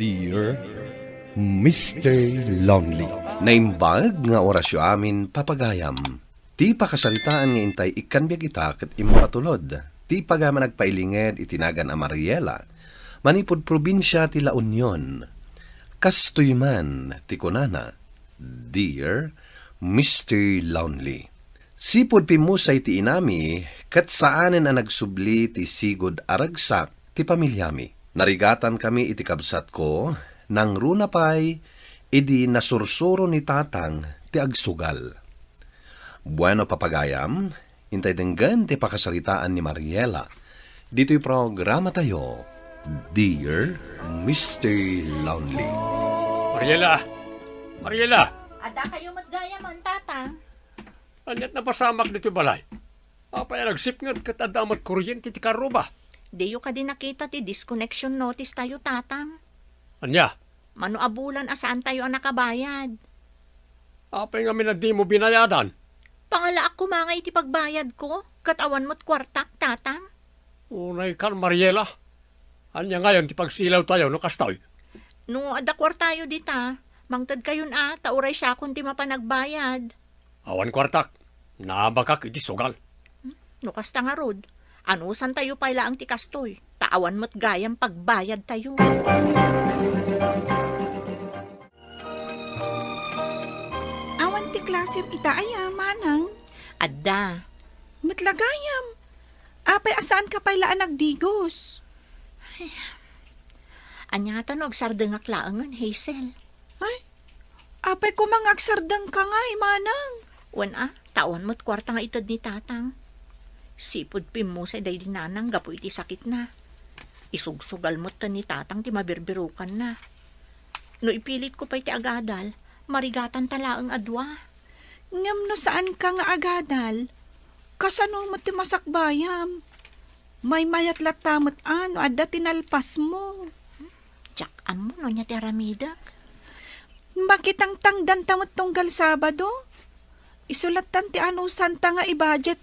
Dear Mr. Lonely. Naimbag nga orasyo amin papagayam. Ti pakasaritaan nga intay ikanbyag ita ket impatulod. Ti pagama nagpailinged itinagan a Mariela. Manipod probinsya ti La Union. Kastoy man ti kunana. Dear Mr. Lonely. Sipod pimusay ti inami ket saanen a nagsubli ti sigod aragsak ti pamilyami. Narigatan kami iti kabsat ko nang runapay idi nasursuro ni tatang ti agsugal. Bueno papagayam, intay denggan ti pakasaritaan ni Mariela. Dito'y programa tayo, Dear Mr. Lonely. Mariela! Mariela! Ada kayo maggaya man, tatang. Anyat na pasamak dito balay. Apay nagsipngat kat adamat kuryente ti karo ba? Diyo ka din nakita ti disconnection notice tayo, tatang. Anya? Mano abulan asaan tayo ang nakabayad. Apay nga minadi mo binayadan. Pangala ako mga iti pagbayad ko. Katawan mo't kwartak, tatang. Unay kan, Mariela. Anya ngayon ti pagsilaw tayo no kastoy. No, ada kwartayo dita. Mangtad kayon tauray siya kung ti mapanagbayad. Awan kwartak. Nabakak iti sugal. No, kasta nga rod. Anusan tayo pala ang tikastoy. Taawan mo't gayang pagbayad tayo. Awan ti klasem ita aya, manang. Ada. Matlagayam. Apay asaan ka pala nagdigos? Anya tanog sardengak laangan, Hazel. Ay, apay ko mangagsardang ka nga, manang. Wan tawan mo't kwarta nga itad ni tatang. Sipod pimo sa day dinanang gapo iti sakit na. Isugsugal mo't ta ni tatang ti mabirbirukan na. No ipilit ko pa iti agadal, marigatan talaang adwa. Ngam no saan ka nga agadal? Kasano mo ti masakbayam? May mayat latamot adda tinalpas mo. Tsak amo no niya ti aramidak. Bakit ang tangdan tamot tunggal Sabado? Isulatan ti santa nga i-budget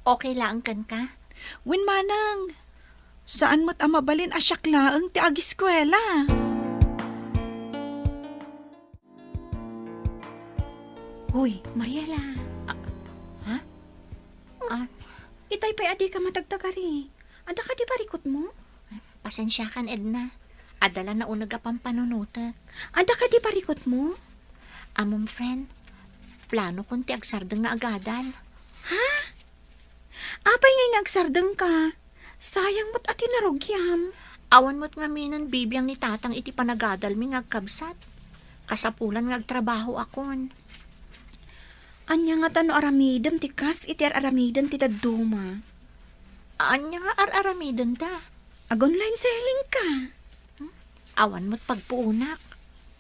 Okay lang kan ka? Win manang, saan mo't amabalin asyak laang ti agiskwela? Hoy, Mariela. Ha? Itay pa'y adi ka matagtagari. Ada ka di parikot mo? Pasensya kan, Edna. Adala na unag apang panunutak. Ada ka di parikot mo? Among friend, plano kong ti agsardeng nga agadal. Ha? Apay ngay ngagsardeng ka. Sayang mo't ati narugyam. Awan mo't nga minan bibiyang ni tatang iti panagadal mi ngagkabsat. Kasapulan ngagtrabaho akon. Anya nga tano aramidem ti kas iti aramiden ti daduma. Anya nga aramiden ta. Online selling ka. Awan mo't pagpuunak.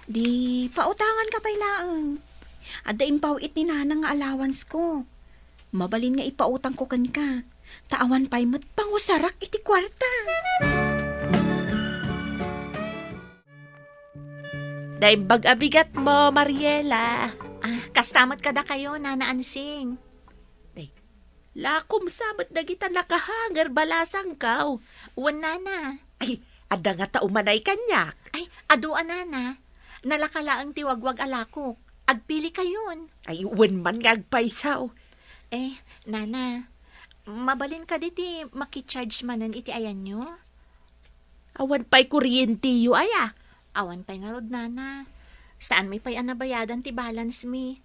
Di pautangan ka pa'y laang. Ada impaw iti nanang nga allowance ko. Mabalin nga ipautang ko kan ka. Taawan pa'y mo't pangusarak iti kwarta. Naimbag abigat mo, Mariela. Kastamat kada kayo, Nana Ansing. Lakom sabat na kita nakahanger balasang kaw. Uwan, Nana. Ay, ada nga taumanay kanyak. Ay, aduan, Nana. Nalakalaang tiwagwag alakok. Agpili kayon. Ay, uwan man nga agpaisaw. Nana, mabalin ka diti makicharge manan iti ayan nyo? Awan pa'y kuryente yu, aya. Awan pa'y nga rod, Nana. Saan may pa'y anabayadan ti balance mi?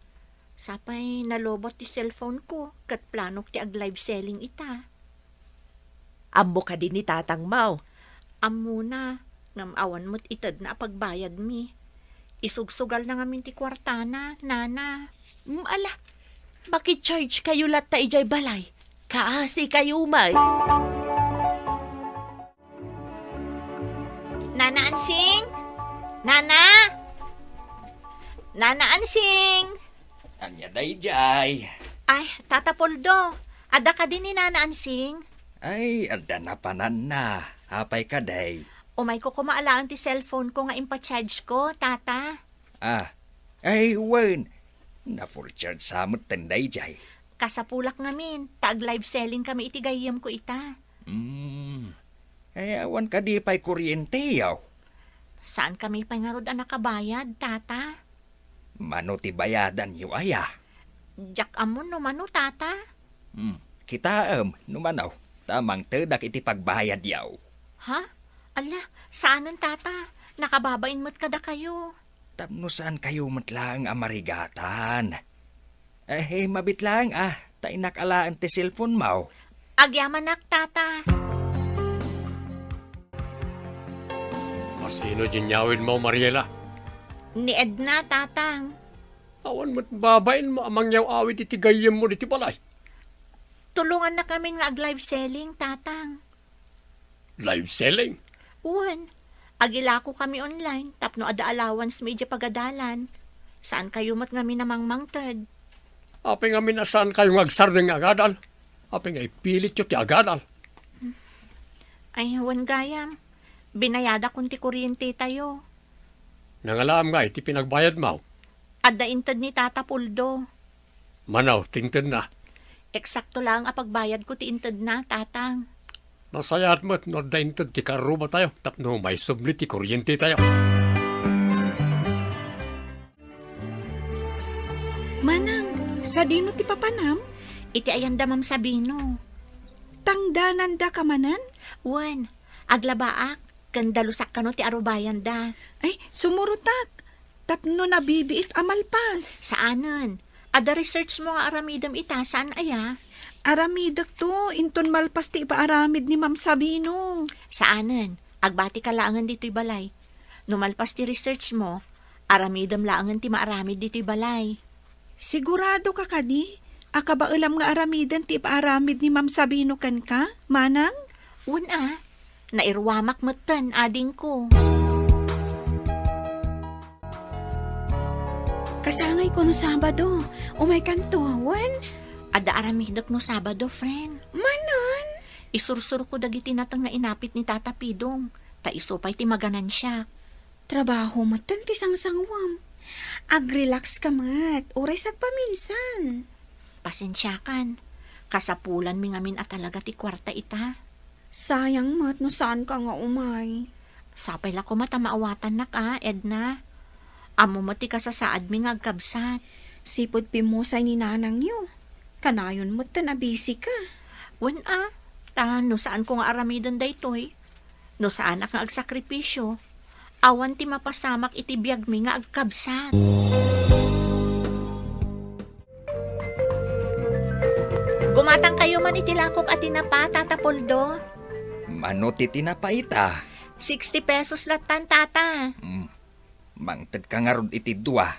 Sapay nalobot ti cellphone ko, kat planok ti ag-live selling ita. Amo ka din ni tatang mau. Amuna, ngam awan mo't itad na pagbayad mi. Isugsugal na ngamin ti kwartana, Nana. Ala, makicharge kayo lat ta ijay balay. Kaasi kayo may. Nana Ansing? Nana? Nana Ansing? Anya day jay. Ay, Tata Poldo. Ada ka din ni Nana Ansing? Ay, ada na panan na. Hapay ka day. Umay ko kumaalaan ti cellphone ko nga impacharge ko, Tata. Ay, wen. Na full charge samot tenday jay. Kasapulak ngamin, tag live selling kami iti gayam ko ita. Ay, awan ka di pa'y kuryente yaw. Saan kami pangarod ang nakabayad, tata? Mano ti bayadan yu aya. Jak amon no mano, tata? Kita numanaw. Tamang tedak iti pagbayad yaw. Ha? Ala, saanan, tata? Nakababain mo't kada kayo. Tapno saan kayo matlang amarigatan? Mabit lang tainak alaan ti cellphone mo. Agyamanak, tata. Sino jinyawin mo, Mariela? Ni Edna, tatang. Awan mo't babain mo amang yaw awit iti gayem mo diti balay. Tulungan na kami nga ag-live selling, tatang. Live selling? Uwan, agila ko kami online, tapno ada allowance medya pagadalan. Saan kayo mat ngami namang mangted? Apeng amin asan kayo ngagsardeng agadal. Apeng ay pilit yun ti agadal. Ay, huwan gayam. Binayada kung ti kuryente tayo. Nangalam nga iti pinagbayad mo. Adda intad ni Tata Puldo. Manaw, tingtad na. Eksakto lang ang pagbayad ko ti intad na, tatang. Nasayat mo't no daintad ti karuba tayo. Tapno may sublit ti kuryente tayo. Manang, sa dino ti papanam? Iti ayanda Ma'am Sabino. Tangdanan da ka manan? Uwan, aglabaak. Kandalusak ka no ti arubayan da. Ay, sumurutak. Tapno nabibiit amalpas. Saanan? Ada research mo nga aramidam ita, saan aya? Aramidak to, inton malpas ti ipaaramid ni Ma'am Sabino. Saanan? Agbati ka laangan dito'y balay. Numalpas ti research mo, aramidam laangan ti maaramid dito'y balay. Sigurado ka kadi? Akaba ulam nga aramidan ti ipaaramid ni Ma'am Sabino kan ka, manang? Una, nairwamak matan ading ko. Kasangay ko no Sabado. Umay kantuawan. Ada aramidok no Sabado, friend. Manon. Isursur ko dagiti natang nga inapit ni Tata Pidong. Ta isupay ti maganan siya. Trabaho mo tan pisang sangwam. Ag-relax ka mat. Uray sagpaminsan. Pasensyakan. Kasapulan mi ngamin at talaga ti kwarta ita. Sayang mat no saan ka nga umay. Sapay la ko mata maawatan na ka, Edna. Amo mo ti kasasaad mi nga agkabsat. Sipod pimusay ni nanang yo. Kanayon mo tan abisi ka. Wen no saan ko nga aramidon daytoy. No saan ak nga agsakripisyo. Awan ti mapasamak iti biyag mi nga agkabsat. Gumatang kayo man iti lakok at tinapa, Tata Poldo. Mano ti tinapaita? 60 pesos latan, Tata. Mangtad ka nga rod iti dua.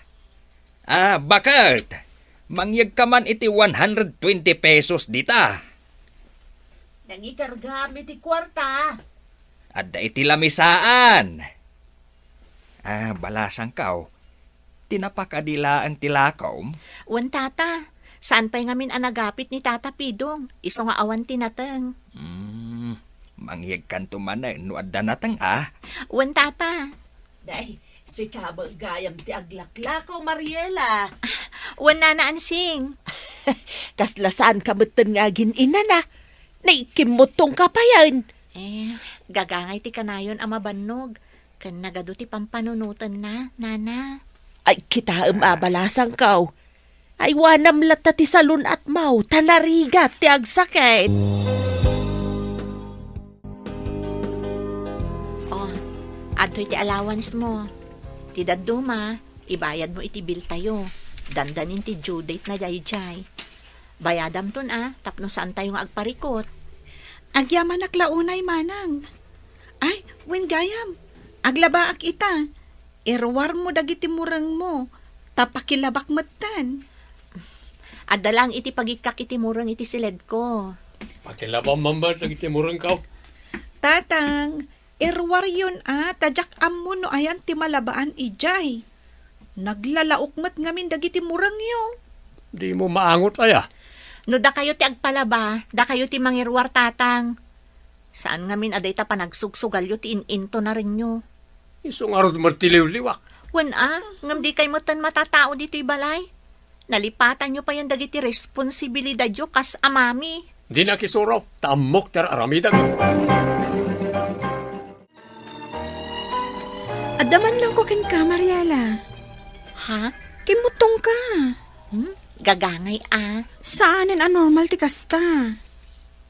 Bakit? Mangyag ka man iti 120 pesos dita. Nangikarga mi ti kwarta. Adda iti lamisaan. Balasang kaw. Tinapakadila ang tilakaw. Wan, Tata. Saan pa'y ngamin anagapit ni Tata Pidong? Iso nga awan tinateng. Mangyag kanto man no adda natang Wan, Tata. Day, si kabag gayam ti aglaklakaw, Mariela. Wan, Nana-ansing. Kaslasaan ka beton nga ginina na. Naikimutong ka pa yan. Gagangay ti kanayon ang mabannog. Kan nagado ti pampanunutan na, Nana. Ay, kita abalasang kaw. Ay, wanam lata ti salun at mau, tanarigat ti agsakit. Adoy ti allowance mo. Ti daduma, ibayad mo iti bill tayo. Dandanin ti due date na jay-jay. Bayadam ton tapno saan tayo nga agparikot. Agyaman aklaunay manang. Ay, wen gayam. Aglabaak ita. Irwar mo dagiti murang mo. Tapakilabak matan. Adalang iti pagikak iti murang iti siled ko. Pakilabang mambat lagi timurang kaw. Tatang, irwar yun tadyak ammo no ayan ti malabaan ijay. Naglalaukmat ngamin dagiti murang yo. Di mo maangot aya. No da kayo ti agpalaba, da kayo ti mangirwar, tatang. Saan ngamin aday ta panagsugsugal yo ti ininto na rin nyo. Iso nga rod martiliw-liwak. Wen ngam di kay mo tan matatao dito'y balay. Nalipatan nyo pa yung dagiti responsibilidad yo kas amami. Di na kisuraw, taamok ter aramidag. Adaman lang ko ken ka, Mariela. Ha? Kimutong ka. Gagangay Saanen anormal ti kasta?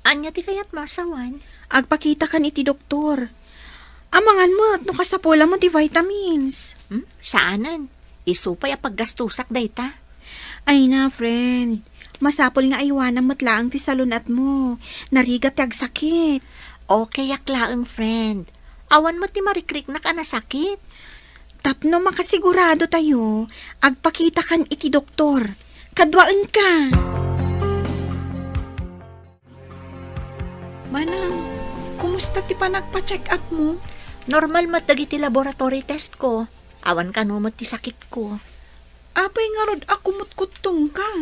Anya ti kayat masawan? Agpakita kan iti doktor. Amangan mo at no kasapula mo ti vitamins. Saanan? Isupay a paggastusak dayta. Ay na, friend. Masapol nga aywanan mo't laang ti salunat mo. Narigat ti agsakit. Okay aklaang friend. Awan mo ti marikriknak na sakit. Tapno makasigurado tayo, agpakita kan iti doktor. Kadwaan ka. Manang, kumusta ti pa nagpa-check up mo? Normal mat dagiti laboratory test ko. Awan ka no mat ti sakit ko. Apay nga rod akumutkutong ka.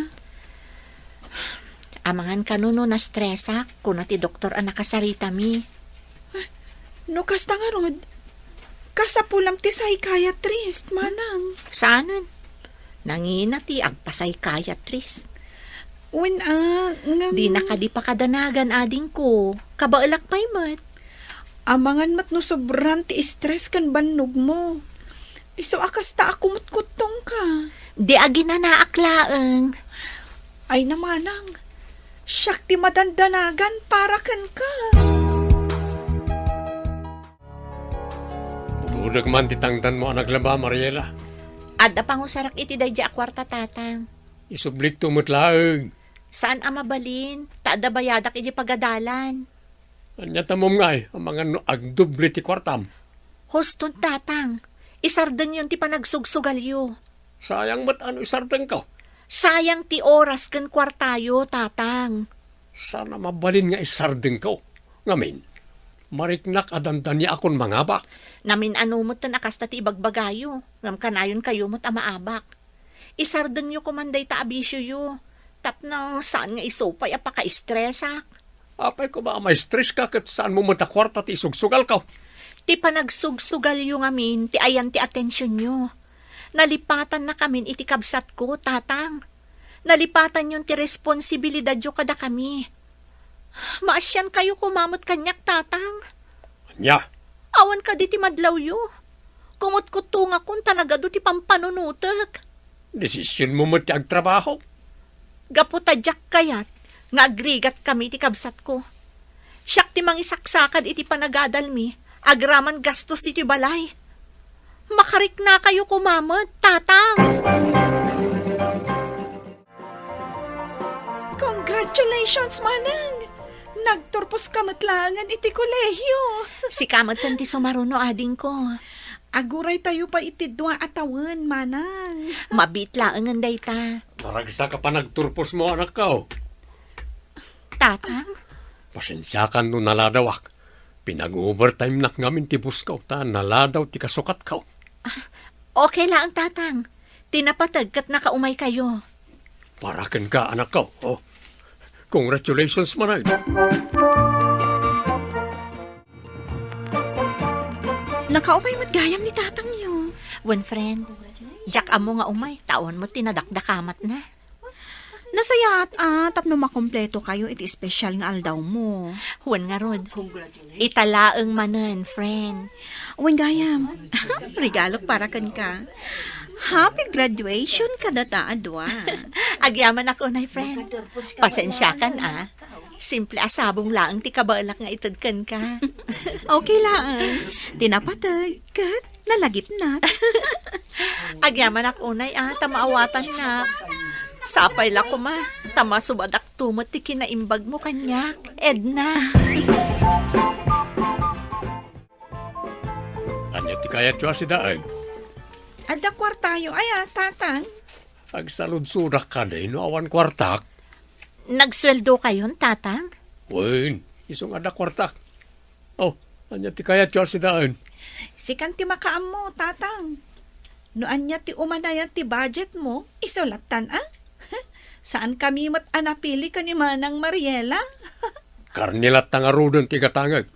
Amangan ka no na stressak kuna ti doktor ang nakasarita mi. No kasta nga rod, kasapulam ti psychiatrist, manang. Saanan? Nangina ti agpa-psychiatrist. When Di na ka di pa kadanagan ading ko. Kabaalak pa'y mat. amangan mat no sobran ti stress kan bannog mo. Iso akas ta akumutkutong ka. Di agi na naaklaang. Ay namanang, siyak ti madandanagan para kan ka. Budag man titangtan mo anak laba, Mariela. Adda pangusarak iti dadya akwarta tatang. Isublik tumutlaag. Saan ang mabalin? Taada bayadak iti pagadalan. Anya tamom nga ang mga agdubli ti kwartam. Hoston tatang. Isardeng yun ti panagsugsugalyo. Sayang mat ano isardeng ka. Sayang ti oras kan kwartayo, tatang. Sana mabalin nga isardeng ka. Ngamin, mariknak adandan niya akon mangabak. Namin ano mo't na nakasta ti ibagbagayo. Ngam kanayon kayo mo't amaabak. Isardeng yo kumanday ta abisyo yo. Tapno saan nga isopay apaka-stressak. Apay ko ba may stress ka kat saan mo matakwarta ti isugsugal ka? Ti panagsugsugal yo ngamin, ti ayan ti atensyon nyo. Nalipatan na kamin iti kabsat ko, tatang. Nalipatan yun ti responsibilidad yo kada kami. Maasyan kayo kumamot kanyak, tatang. Anya, Awan ka di ti madlaw yo. Kumut-kutunga kung talaga do ti pampanunutek. desisyon mo mo ti agtrabaho. Gaputadyak kayat, nga agrigat kami ti kabsat ko. Siyak ti mangisaksakad iti panagadalmi, agraman gastos iti balay. Makarik na kayo kumamot, tatang. Congratulations, manang! Nagturpos ka matlangan iti kolehiyo. Si kamatan ti sumaruno ading ko. Aguray tayo pa iti dua atawan, manang. Mabitlaan nga dayta. Naragsa ka pa nagturpos mo anak ka. Tatang, Pasensya ka no naladawak. Pinag-overtime nak ngamin ti buskaw ta naladaw ti kasukat ka. okay lang tatang. Tinapatag kat nakaumay kayo. Parakan ka anak ka. Oh. Congratulations manay. Nakaupay mo't gayam ni tatang yo. When friend, jak amo nga umay, taon mo tinadakdakamat na. Nasayat tapno makompleto kayo iti special nga aldaw mo. Huwan nga rod. Italaang manen, friend. Uwing gayam, regalok para kan ka. Happy graduation ka data adwa. Agyaman ako na, friend. Pasensya kan, Simple asabong laang ti kabalak nga itadkan ka. Okay lang. Tinapatag kat nalagip na. Agyaman ako na, tamaawatan na. Sapay la ko ma. Tama subadak tumot ti kinaimbag mo kanyak. Edna. Anya ti kaya tiyo si daan. Ada kwartayo, tatang. Agsalud-sudak ka na no awan kwartak. Nagsweldo kayon, tatang? Wen, isong ada kwartak. Oh, anya ti kaya tiyo si daan. Sikan ti makaam mo, tatang. No anya ti umanaya ti budget mo, isulatan, Saan kami mat anapili ka ni Manang Mariela? Karnilat tangarudon ti katangag.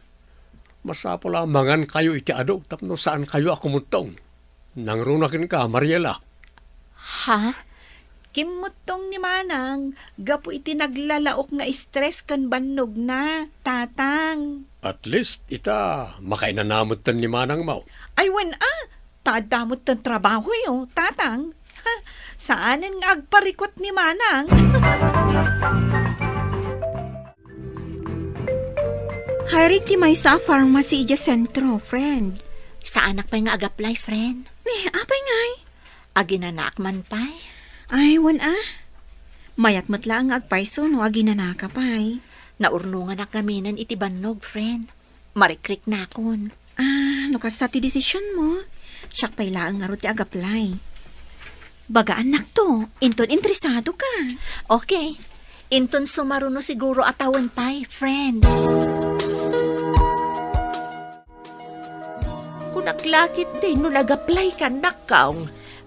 Masapol amangan kayo iti ado, tapno saan kayo akumuntong. Nangrunakin ka, Mariela. Ha? Kimutong ni Manang, gapu iti naglalaok nga stress kan bannog na, tatang. At least, ita, makainanamutan ni Manang Mau. Ay, wen Taadamot ng trabaho yo, tatang. Ha, saanin nga agparikot ni Manang? Hiring ti may sa pharmacy ija sentro, friend. Sa anak pa'y nga agaplay, friend. Apay ngay? Aginanak man pa'y. Ay, mayat matla ang agpaiso no aginanaka pay. Naurnungan na kaminan iti bannog, friend. Marikrik na akon. Lukas na ti desisyon mo. Siyak pay laang nga ro ti agaplay. Baga anak to, inton interesado ka. Okay. Inton sumaruno siguro atawan pa'y, friend. Kung naglakit din no nag-apply ka nakaw.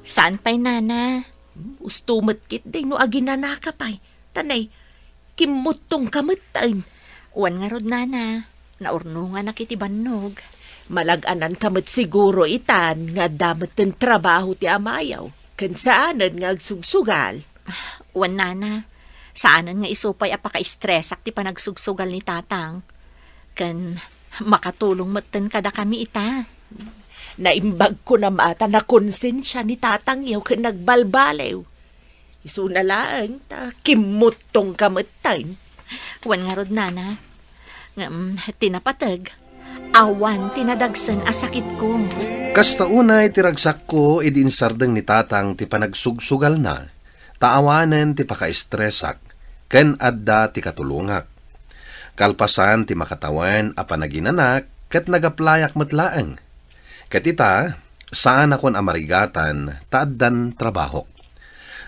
Saan pa'y, nana? Ustumat kit din no aginanaka pa'y. Tanay, kimutong kamutain. Uwan nga rod, nana. Naurnungan na kiti bannog. Malaganan kamot siguro itan nga damat ng trabaho ti amayaw. Kansaanan nga agsugsugal. Uwan, nana. Saanan nga isupay apaka-stressak ti panagsugsugal ni tatang. Kan makatulong matan kada kami ita. Naimbag ko na mata na konsensya ni tatang yaw ka nagbalbalew. Isu na lang, kimutong kamutain. Uwan nga rod, nana. Tinapatag. Awan tinadagsan asakit ko. Kasta unay tiragsak ko idinsardeng ni tatang ti panagsugsugal na. Taawanen ti paka-estresak. Ken adda ti katulungak. Kalpasan ti makatawan a panaginanak ket nagaplayak metlaeng. Ket ita, saan akon amarigatan taaddan trabaho.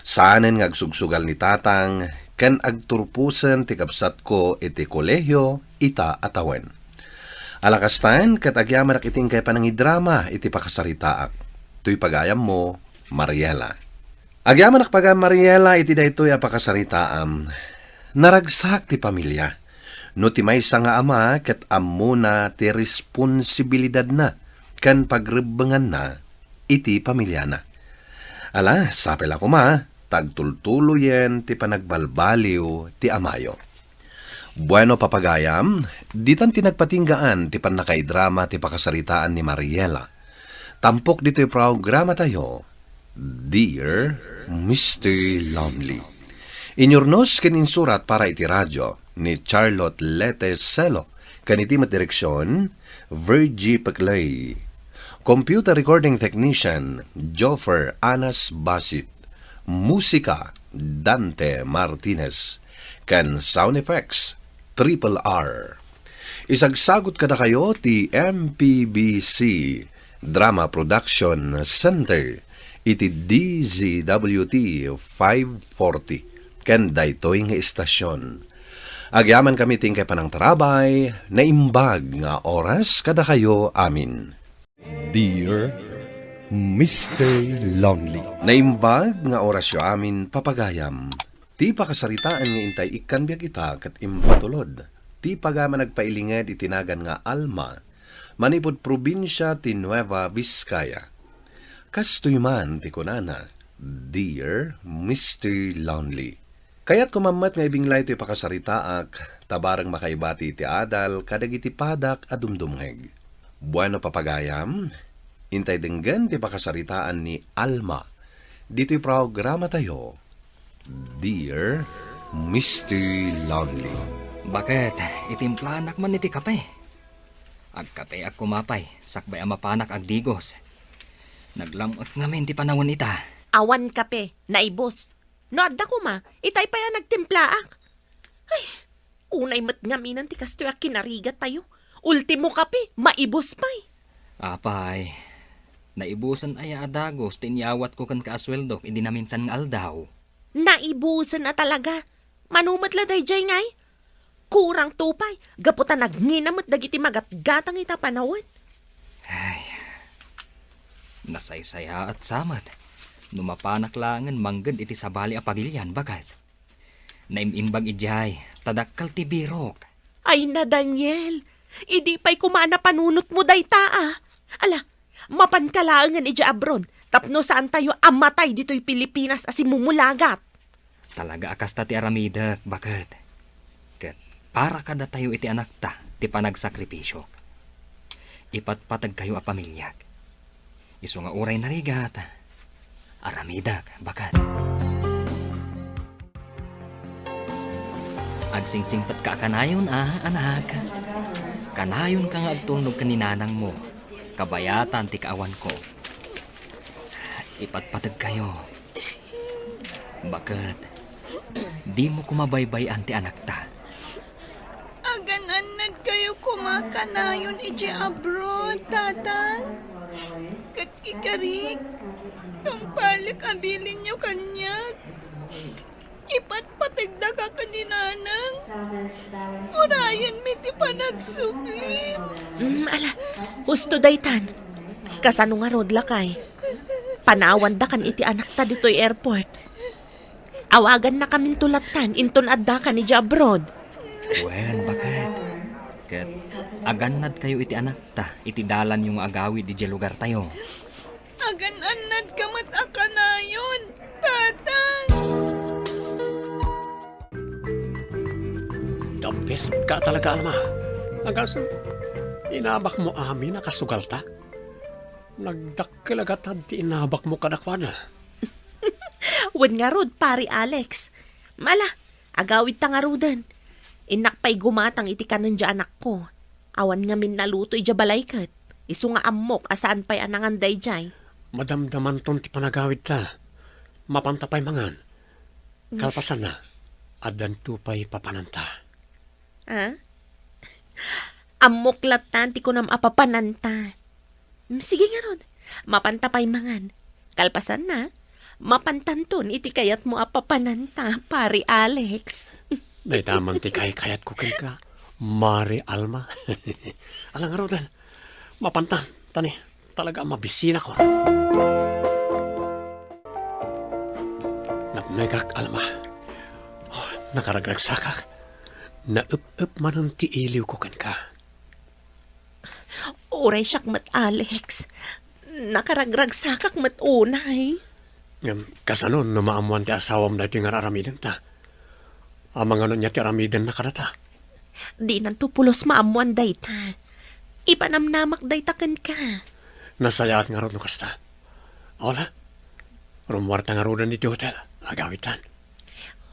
Saanen nga agsugsugal ni tatang ken agturpusen ti kabsat ko iti kolehyo ita atawen. Alakastan ket agyamanak iting kay panangidrama iti pakasaritaak. Tuy pagayam mo, Mariela. Agyamanak pagam Mariela iti daytoy a pakasaritaam. Naragsak ti pamilya. No ti maysa nga ama ket ammo na ti responsibilidad na kan pagrebengan na iti pamilya na. Ala, sapel ako tagtultuloyen ti panagbalbaliw ti amayo. Bueno papagayam, ditan tinagpatinggaan ti panakaidrama ti pakasaritaan ni Mariela. Tampok dito yung programa tayo, Dear Mr. Lonely. Inyornos kininsurat para iti radyo ni Charlotte Lete Celo, kanitimat direksyon, Virgie Paclay. Computer recording technician, Joffer Anas Basit. Musika, Dante Martinez. Kan sound effects, Triple R. Isagsagot kada kayo ti MPBC Drama Production Center iti DZWT 540 ken daytoy nga istasyon. Agyaman kami tingkay panang tarabay na imbag nga oras kada kayo amin. Dear Mr. Lonely. Naimbag nga orasyo amin papagayam. Ti pakasaritaan nga intay ikan biag ita kat impatulod. Ti pagama nagpailinged itinagan nga Alma. Manipod probinsya ti Nueva Vizcaya. Kastoy man ti kunana, Dear Mr. Lonely. Kaya't kumamat nga ibinglay ti pakasaritaak, tabarang makaibati ti adal, kadagiti padak adumdumheg. Bueno papagayam, intay denggan ti pakasaritaan ni Alma. Dito'y programa tayo, Dear Mr. Lonely. Bakit? Itimplanak man iti kape. Agkape ak kumapay, sakbay amapanak agdigos. Naglamot ngamin ti panawon ita. Awan kape, naibos. No adda ko itay pa yan nagtimplaak. Ay, unay mat ngaminan ti kastoy ak kinarigat tayo. Ultimo kape, maibos pa'y. Apay, naibusan ay adagos, tinyawat ko kan kaasweldo, hindi naminsan ng aldaw. Naibusan na talaga. Manumat la day jay ngay. Kurang tupay, gaputan nagninamot dagiti magatgatang ita panawon. Ay, nasaysaya at samat. Numapanak langan manggad iti sabali a pagilyan bagat. Naimimbag ijay, tadakkal ti birok. Ay na Daniel, idi pa'y kumana panunot mo day taa. Ala, mapankalaangan ija abroad, tapno saan tayo amatay dito'y Pilipinas asimumulagat. Talaga akasta ti aramida, bagat. Kat para kada tayo iti anak ta, ti panagsakripisyo. Ipatpatag kayo a pamilyag. Isu nga uray narigat. Aramidak, bakat. Agsingsingpat ka kanayon anak. Kanayon ka nga agtulnog kaninanang mo. Kabayatan ti kaawan ko. Ipatpatag kayo. Bakat, di mo kumabaybay anti anak ta. Agananad kayo kumakanayon iti abroad, tatang. Kat ikarik, tong palik abilin nyo kanyag. Ipatpatagda ka kaninanang. Urayan mi ti panagsublim. Ala, husto daytan. Kasano nga rod lakay. Panawan da kan iti anak ta dito'y airport. Awagan na kaming tulatan, inton adda ka ni abroad. Well, bakat. Kat aganad kayo iti anak ta, iti dalan yung agawi di lugar tayo. Agananad ka mat akanayon, tatang. The best ka talaga, Alma. Hanggang inabak mo amin nakasugal ta. Nagdakilagatan ti inabak mo kadakwana. Wen nga rod, pari Alex. Mala, agawid ta nga rodan. Inakpay gumatang iti kanon dya anak ko. Awan nga min naluto ija balaykat. Isu nga amok, asaan pa'y anangan day jay. Madamdaman ton ti panagawid ta. Mapantapay mangan. Kalpasan na. Adan tupay papananta. Ha? Amok latan ti ko nam apapananta. Sige nga rod, mapantapay mangan. Kalpasan na. Mapantanton iti kayat mo apapananta, pari Alex. Daitaman ti kayat ko ka. Mari Alma. Alang nga rodan. Mapantan. Tani, talaga mabisina ko. Napnagak, Alma. Oh, nakaragragsakak. Naup-up man ti iliw ko ka. Uray siyak mat Alex. Nakaragragsakak mat unay. Kasanon no maamuan ti asawam na ito yung aramiden ta. Amang ano niya ti aramiden na karata. Di nanto pulos maamuan day ta. Ipanamnamak day takan ka. Nasayaat nga ron no kasta. Ola, rumwarta nga ron dito hotel. Agawitan.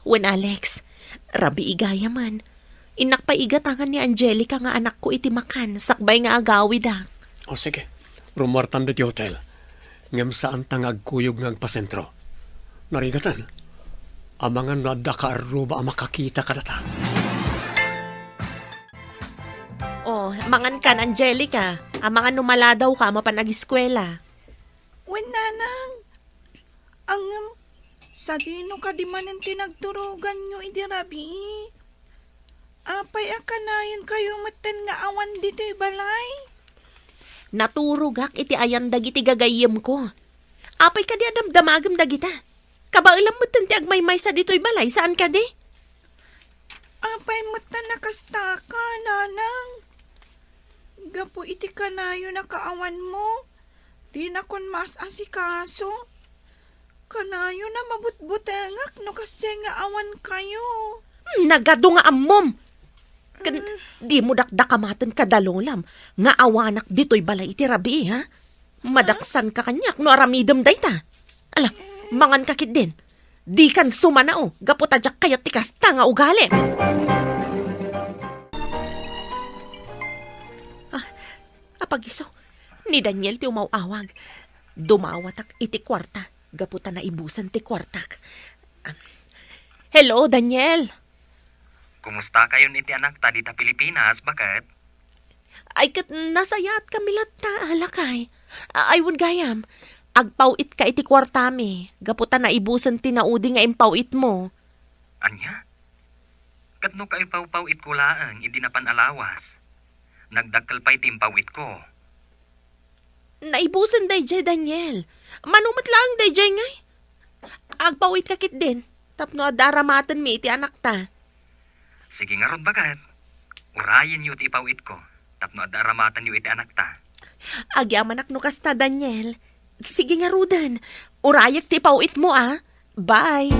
Wen Alex, rabi igaya man. Inakpaigatangan ni Angelica nga anak ko iti makan. Sakbay nga agawi da. O sige, rumwartan dito hotel. Ngam saan tang agkuyog ng pasentro. Narigatan. Amangan na daka aruba ang makakita ka data. Oh, mangan kan Angelica. Amangan numala daw ka mapanag-eskwela. Wen nanang, ang sa dino ka di man ang tinagturugan nyo idirabi. Apay akanayon kayo matan nga awan dito'y balay. Naturugak iti ayan dagiti gagayem ko. Apay ka di adamdamagam dagita. Kabailam mo tanti agmaymay sa dito'y balay. Saan ka di? Apay matan nakasta ka, nanang. Gapo iti kanayo na kaawan mo. Di na kon mas asikaso. Kanayo na mabutbutengak no kasi nga awan kayo. Nagado nga ammom. Di mo dakdakamatan kadalolam. Nga awanak dito'y balay iti rabi, ha? Madaksan ka kanyak no aramidem dayta. Ala, mangan kakit din. Di kan sumanao. Gaputadyak kayat tikasta nga ugali. Apagiso, ni Daniel ti umawawag. Dumawatak iti kwarta. Gaputa na ibusan ti kwartak. Hello, Daniel. Kumusta kayo iti anak ta dita Pilipinas, bakat? Ay kat nasayat kami lata, halakay. Ay would gayam. Agpawit ka iti kwartami. Gaputa na ibusan tinaudi nga impawit mo. Anya? Katno ka ipaw-pawit ko laang, hindi na panalawas. Nagdakkel pa'y timpawit ko. Naibusan day jay, Daniel. Manumat lang day jay ngay. Agpawit ka kit din. Tapno adaramatan mi iti anak ta. Sige nga ron, bagat. Urayin yu ti ipawit ko. Tapno adaramatan yu iti anak ta. Agyaman akno kasta, Daniel. Sige nga rudan. Urayak ti ipawit mo, ah. Bye.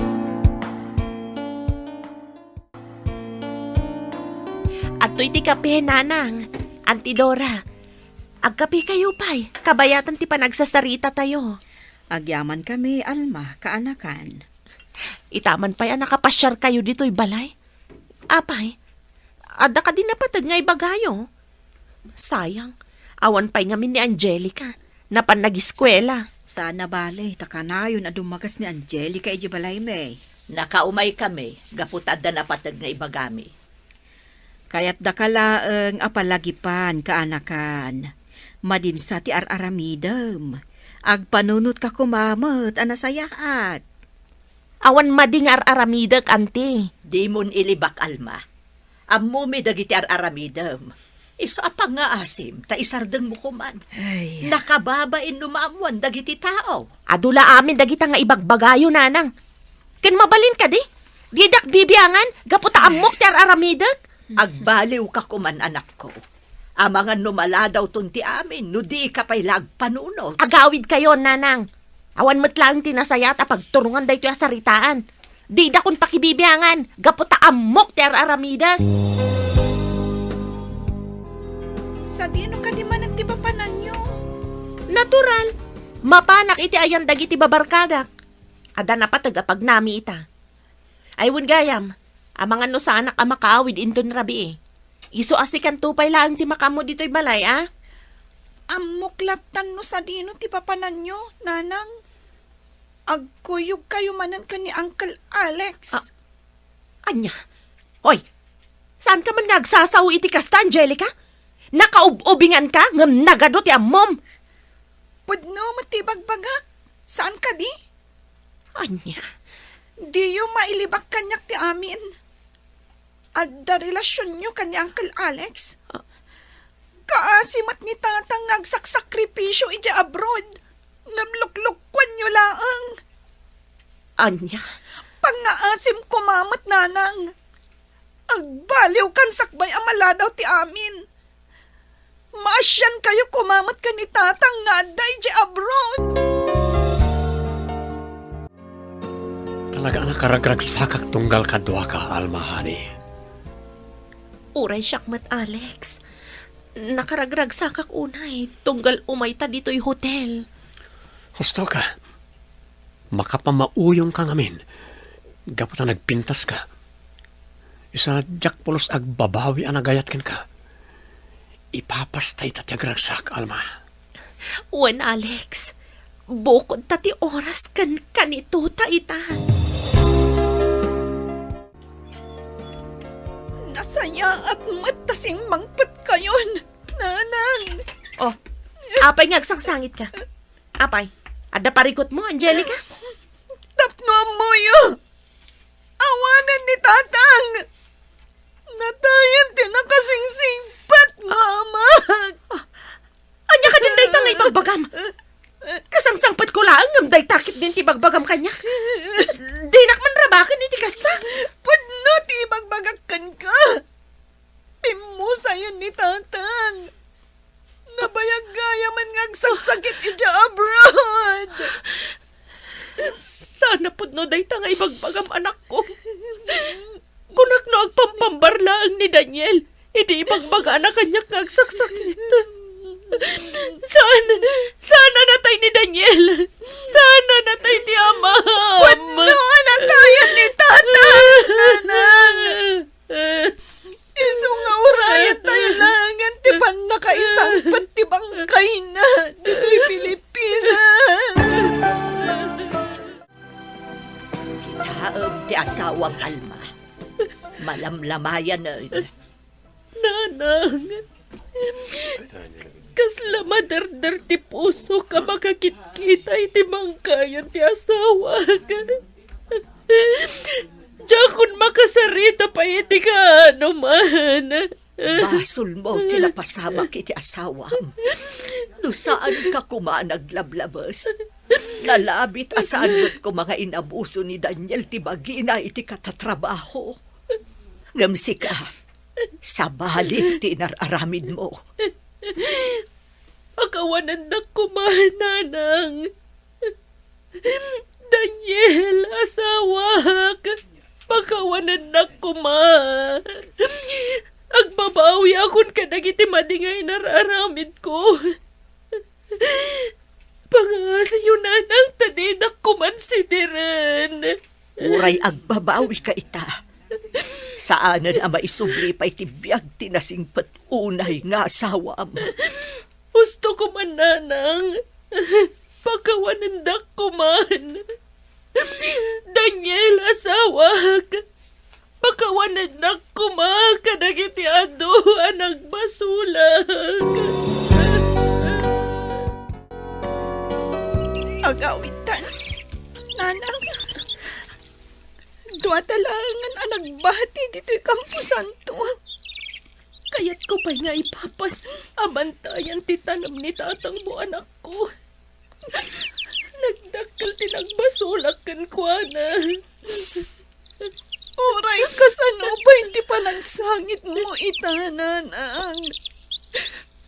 At to'y ti kape, nanang. Auntie Dora. Agkapi kayo, pay. Kabayatan ti panagsasarita tayo. Agyaman kami, Alma, kaanakan. Itaman pa'y nakapasyar kayo dito'y balay. Apay, ada ka din napatag nga ibagayo. Sayang, awan pa'y ngamin ni Angelica, na pan nag-eskwela. Sana bale, takanayon na dumagas ni Angelica iji balay may. Nakaumay kami, gaputad na napatag nga ibagami. Kaya't dakalaeng apalagipan, kaanakan. Madinsa ti ar-aramidem. Agpanunot ka kumamot, anasayaat. Awan mading ar-aramidag, ante. Di mon ilibak, Alma. Ammo mi dagiti ar-aramidem. Iso apang nga asim, ta isardeng mo kuman. Ay, Nakababain numamuan dagiti tao. Adula amin dagita nga ibagbagayo, nanang. Ken mabalin ka di? Didak bibiyangan, gaputa amok ti ar-aramidag. Agbaliw ka kuman, anak ko. Amangan numala daw tunti amin, no di ka pa'y lagpanunod. Agawid kayo, nanang. Awan mo't lang tinasayat a pagturungan dayto a saritaan. Di da kun pakibibiyangan, gaputa amok ti ar-aramidag. Sa dino ka di man ang tibapanan nyo? Natural. Mapanak iti ayan dagiti babarkadak. Ada na patag apag nami ita. Aywon gayam, amangan no sa anak a makaawid inton rabi eh. Iso asikan tupay lang ti makamo dito'y balay, ah? Amuklatan no sa dino tibapanan nyo, nanang. Agkuyog kayo manan ka ni Uncle Alex. Anya? Hoy, saan ka man nagsasaw iti kasta, Angelica? Nakaub-ubingan ka ngam nagado ti ammom. Pudno matibagbagak. Saan ka di? Anya? Di yung mailibak kanyak ti amin. At da relasyon nyo kanya Uncle Alex. Kaasimat ni tatang ngagsaksakripisyo iti abroad. Ngamluklukwan nyo laang. Anya? Pangaasim kumamat, nanang. Agbaliw kan sakbay amala daw ti amin. Maasyan kayo kumamat ka ni tatang nga day iti abroad. Talaga nakaragragsakak tunggal kadwa ka, Alma, honey. Uray siyakmat, Alex. Nakaragragsakak unay, tunggal umayta dito'y hotel. Husto ka. Makapamauyong ka ngamin. Gaputa nagpintas ka. Isa jak pulos agbabawi ang nagayat ka. Ipapastay tati agragsak, Alma. Wen, Alex. Bukod tati oras kan kanito ta ita. Nasaya at matasing mangpat kayon, nanang. Oh, apay ngagsangsangit ka. Apay, ada parikot mo, Angelica? Tapno mo yun. Awanan ni tatang. Natayan tinakasingsingpat, mama. Anya ka din dayta nga ibagbagam. Kasangsangpat ko lang, ngamday takit din ti bagbagam kanya. Dinak man rabakan iti kasta. Pudno ti bagbagakan ka. Pimusayan ni tatang. Nabayag-gaya man ngagsagsakit iti abroad. Sana pudno dayta nga ibagbagam anak ko. Kunak no agpampambarlaang ni Daniel. Hindi ibagbaga na kanya ngagsagsakit. Sana natay ni Daniel. Sana natay ti ama. Pudno natayan ni tatang, nanang. Iso nga urayan tayo langan ti pan nakaisang pati bangkay na dito'y Pilipinas. Kitaab ti asawang Alma. Malamlamayan na yun. Nanang. Kasla madardar ti puso ka makakit-kita iti mangkayan ti asawa ka. Jakon makasarita pa iti ka ano man. Basol mo tinapasabak iti asawam. No saan ka kumanaglablabas? Nalabit asaan mo't ko mga inabuso ni Daniel tibagina iti katatrabaho. Ngamsi ka, sabalit tinararamid mo. Akawanan na kumananang. Daniel, asawa ka. Pakawanan na kuma. Agbabawi akon kadag iti madingay nararamid ko. Pangasi yun nanang tadidak kumansidiran. Uray agbabawi ka ita. Saanan ang maisubli pa itibiyag tinasingpat unay nga asawa mo. Gusto ko man nanang. Pakawanandak ko man. Daniel, asawak. Pakawanandak ko man kadagiti ado anag basulag. Agawitan. Nanang. Dua talangan ang nagbati dito'y kampusan to. Kaya't ko pa'y nga ipapas abantayan ti tanam ni tatang mo anak ko. Nagdakkel tinagbasulak kan kuana. Uray ka sa nubay ti panagsangit mo itananang.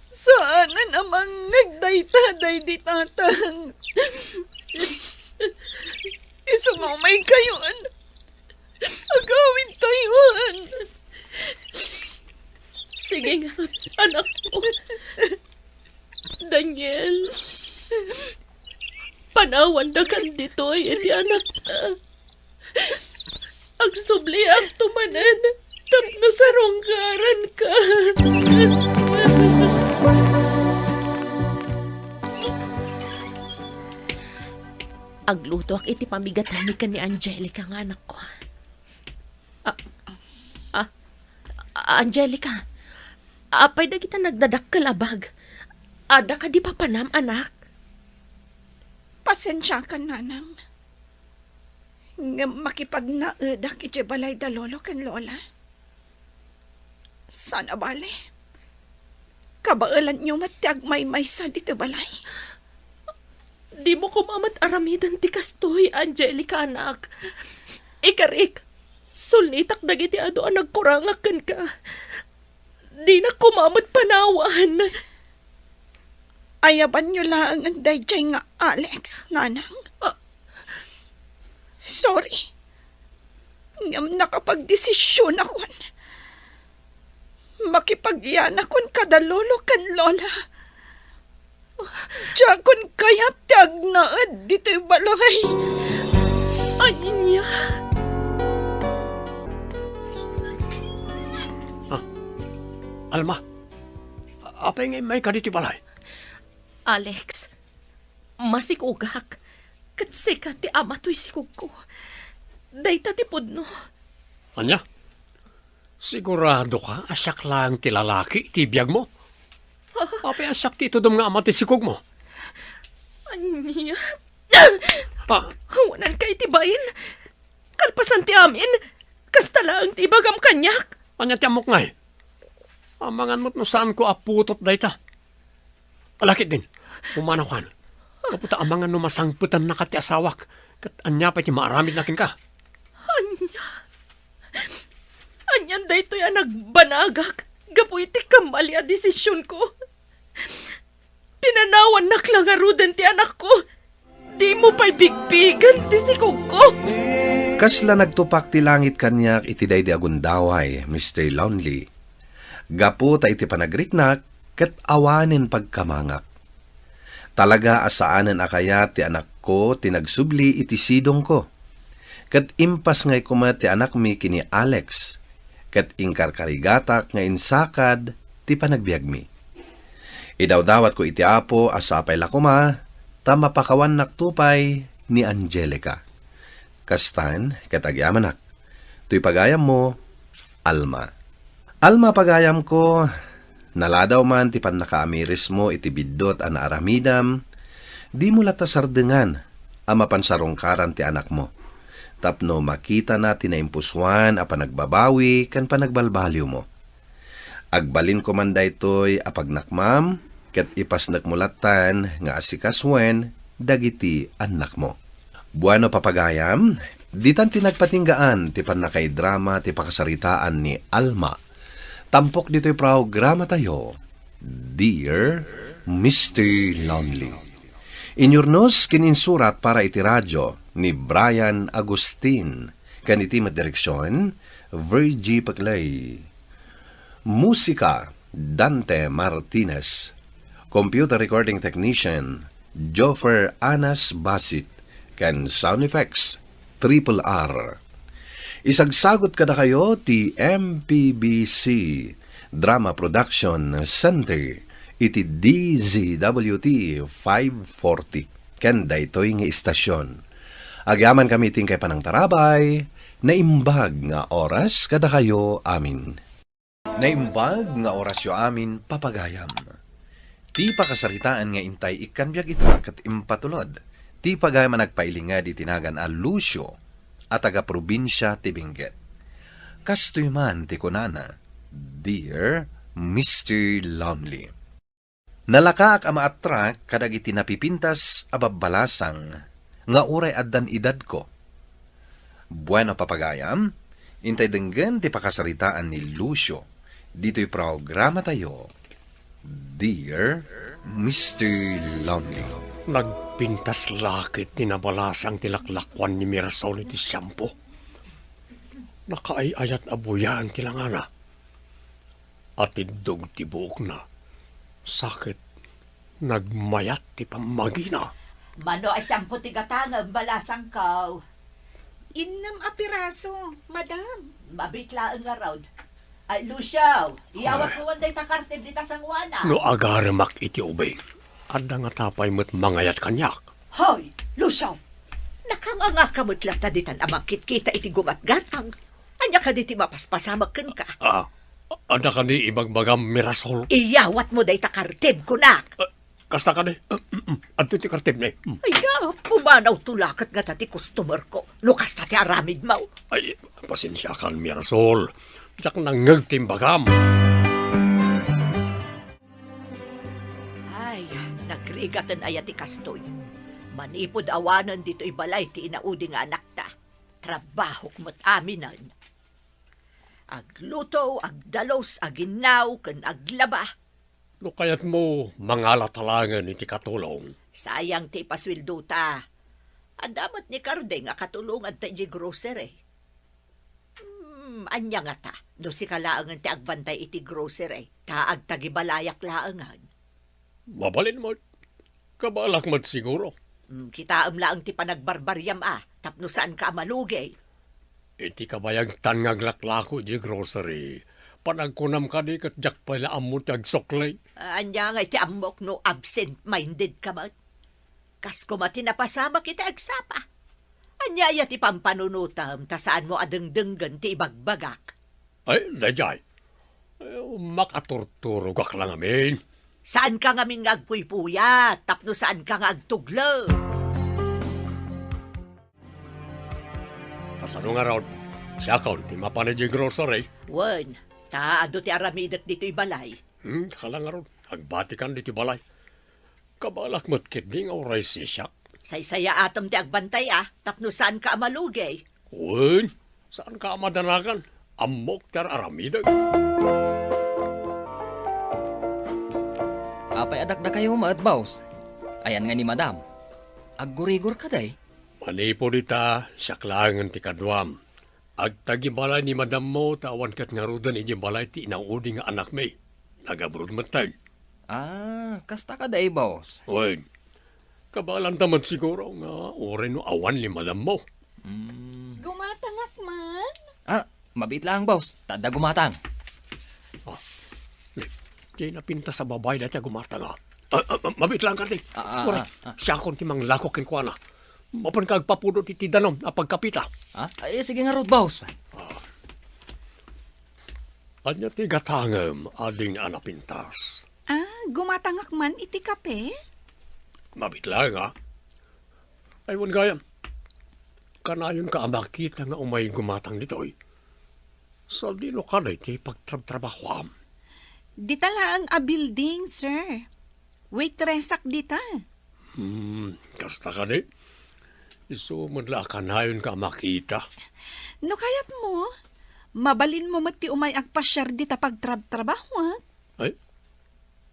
Saanan amang nagdaytaday di tatang. Isumamay kayon. Agawin tayuan. Sige nga, anak ko. Daniel, panawan da kan dito'y iti anak ta. Agsubli ang tumanan, tapno sa ronggaran ka. Agluto ak iti pamigatan ni Angelica nga anak ko. Angelica, apay na kita nagdadak kalabag. Ada ka di pa panam, anak? Pasensya ka, nanang. Nga makipagnaedak iti balay da lolo kan lola. Sana bale. Kabaalan nyo matiag may sa dito balay. Di mo kumamat aramidan ti kastoy, Angelica, anak. Ikarik, sulitak dagiti ado ang nagkurangakan ka. Di na kumamat panawan. Ayaban nyo lang ang dayjay nga Alex, nanang. Sorry. Ngam nakapagdesisyon akon. Makipagyan akon kada lolo kan lola. Diyan kaya tag naad dito'y balay. Anya. Alma, apay ngay may kaditi balay. Alex, masikugak. Katsika ti ama to'y sikug ko. Dayta ti pudno. Anya? Sigurado ka, asyak lang ti lalaki, ti biyag mo? Apay asyak ti tudom nga ama ti sikug mo? Anya. Ah, Hawanan ka itibayin. Kalpasan ti amin. Kasta lang ti bagam kanyak. anya ti amok ngay? Amangan mo't no saan ko aputot dayta. Alakit din, umanaw kan. Kaputa amangan no masangputan na ka ti asawak. Kat anya pa ti maaramid nakin ka. Anya. Anyan dayto yan nagbanagak. Gapu iti kamali a desisyon ko. Pinanawan naklangarudan ti anak ko. Di mo pa'y bigbigan ti sikog ko. Kasla nagtupak ti langit kanyak iti daydi agundaway, Mr. Lonely. Gapu ta iti panagriknak, ket awanin pagkamangak. Talaga asaanan akaya ti anak ko tinagsubli iti sidong ko. Ket impas ngay kuma ti anak mi kini Alex. Ket ingkarkarigatak nga insakad ti panagbiag mi. Idawdawat ko iti apo asapay lakuma, ta mapakawan naktupay ni Angelica. Kastan, katagyamanak. Tuy pagayam mo, Alma. Alma pagayam ko, naladaw man ti panakaamiris mo iti biddot an aramidam, di mo latasardengan ang mapansarongkaran ti anak mo. Tapno makita na tinaimpuswan a panagbabawi kan panagbalbaliw mo. Agbalin ko man daytoy apagnakmam, ket ipasnak mulatan nga asikaswen dagiti anak mo. Buano papagayam, ditan tinagpatinggaan ti panakay drama ti pakasaritaan ni Alma. Tampok dito'y programa tayo, Dear Mr. Lonely. Inyurnos kininsurat para iti radyo ni Brian Agustin, kan iti madireksyon, Virgie Paglay. Musika, Dante Martinez. Computer Recording Technician, Joffer Anas Basit. Ken Sound Effects, Triple R. Isagsagot kada kayo ti MPBC Drama Production Center iti DZWT 540 ken daytoy nga istasyon. Agyaman kami ting kay panang tarabay, naimbag nga oras kada kayo amin. Naimbag nga orasyo amin papagayam. Ti pakasaritaan nga intay ikanbyag ita ket impatulod. Ti pagayam nagpailingad itinagan a Lucio at taga-probinsya ti Benguet. Kastoy man ti kunana, Dear Mr. Lonely. Nalakak ama atrak kadag iti napipintas ababalasang nga uray addan edad ko. Bueno papagayam, intay denggen ti pakasaritaan ni Lucio. Dito'y programa tayo, Dear Mr. Lonely. Nagpintas lakit ni nabalasang tilaklakwan ni Mirasol iti siyampo. Nakaayayat abuyan tilangana. At idog ti buok na. Sakit. Nagmayat ti pamagina. Mano ay siyampo ti gatangang balasang kaw. Innam a piraso, madam. Mabitlaan nga raw. Ay, Lucio, iyawat ko wanday takartib di tasangwana. No agaramak iti ubay. Adda nga tapay mo't mangayat kanyak. Hoy, Lucio, nakanganga ka mo't lata ditan amakit kita iti gumatgatang. Anya ka diti mapaspasamakkan ka. Ada ka ni ibagbagam Mirasol. Iyawat mo day takartib kunak. Kasta ka ni. Adto ti kartib ni. Ay, pumanaw tulakat nga tati customer ko. Lukas tati aramid mau. Ay, pasensya kan Mirasol. Diyak nangag timbagam. Nagregatan ayati kastoy. Manipod awanan dito'y balay ti inaudi nga anak ta. Trabaho mo't aminan. Agluto, agdalos, aginaw, kan aglaba. No kayat mo mangalatalangan iti katulong. Sayang ti paswildo ta. Adamat ni Karde nga katulungan ta iti grocery. Anya nga ta. No si kalaangan ti agbantay iti grocery. Taag tagibalayak laangan. Mabalin mo. Kabalak mat siguro. Kita laang ti panagbarbaryam tapno saan ka malugay. Iti kabayag tan ngaglaklako di grocery. Panagkunam ka di kat jak pala amot agsoklay. Anya nga iti amok no absent-minded ka man. Kas kumati napasama kita agsapa. Anya ya ti pampanunutam ta saan mo adengdenggan ti ibagbagak. Ay, dayay. Makaturturog ak lang amin. Saan ka nga ming agpuy-puyat, tapno saan ka nga agtuglo? Asano nga raw, siya kaun, ti mapanay di grocery. Wan, taado ti aramidat dito'y balay. Kala nga raw, agbatikan dito'y balay. Kabalak mo't kidning oray siyak. Say-saya atom ti agbantay tapno saan ka amalugay. Wan, saan ka amadanagan? Amok ti aramidag. Apay adakda kayo maadbaws. Ayan nga ni madam. Aggurigor ka day. Manipo dita, saklangan ti kadwam. Agtagi balay ni madam mo, tawan kat nga rudan iji balay ti inaudi nga anak may. Nagabrod matay. Kasta ka day, boss. Wen, kabalan taman siguro nga ore no awan ni madam mo. Gumatangak man. Mabit lang, boss. Tada gumatang. Di napinta sa babay na tiya gumata nga. Mabit lang ka, siya akong timang lakok ko na. Mapan ka agpapudo ti danom na pagkapita. Sige nga rod, boss. Anya ti gatangam ading anapintas. Gumatangak man iti kape? Mabit lang Aywan gayam. Kanayon ka makita nga umay gumatang dito'y. Sa dino ka na iti pagtrabahoam. Dita lang a building, sir. Waitressak dita. Kasta ka di. Iso madla kanayon ka makita. No kayat mo, mabalin mo mati umay agpasyar dita pagtrabaho. Ay,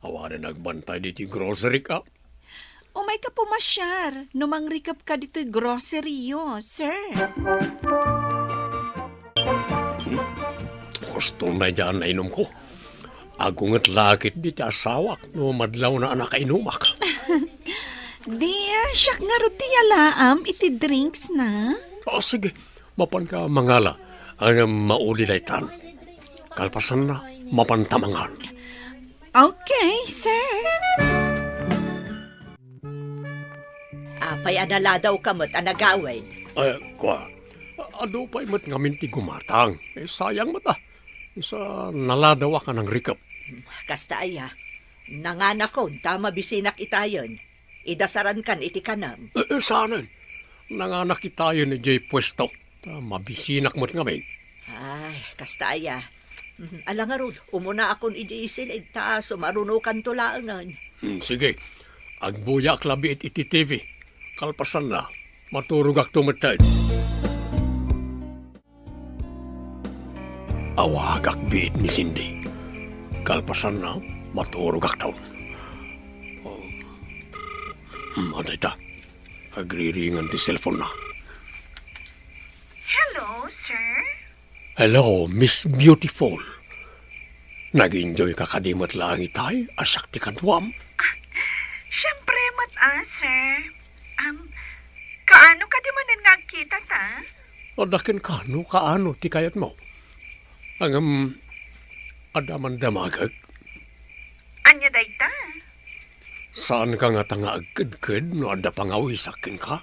awanan nagbantay dito grocery ka. Umay ka pumasyar, no mangrikap ka dito'y grocery yo, sir. Gusto na dyan na inom ko. Agungat lakit di ti asawak no madlaw na anak inumak. Di, siyak nga ruti alaam iti drinks na. O sige, mapan ka mangala ang mauli daytan. Kalpasan na, mapantamangan. Okay, sir. Apay anala daw kamot anagawin. Kwa, ano pa imat ngamin ti gumatang? Sayang mata. Isa naladawa ka ng rikap. Kasta aya, nanganak ko, tama bisinak itayon. Idasaran kan iti kanam. Sanan, nanganak tayo ni Jay Puesto. Mabisinak mo't ngamin. Ay, kasta aya. Alang nga rod, umuna akong isilid ta sumarunukan tulaangan. Sige, agbuya klabi iti TV. Kalpasan na, maturog ak tumatad. Awagak biit ni Cindy. Kalpasan na, maturog ak taon. Aday ta, agriringan ti cellphone na. Hello, sir. Hello, Miss Beautiful. Nag-enjoy ka kadimot lang itay, asak ti kadwam. Siyempre, sir. Kaano ka di man nagkita ta? Adakin kano, kaano, ti kayat mo. Ang adaman damagag. Anya day ta? Saan ka nga tanga agkid-kid no ada pangawi sakin ka?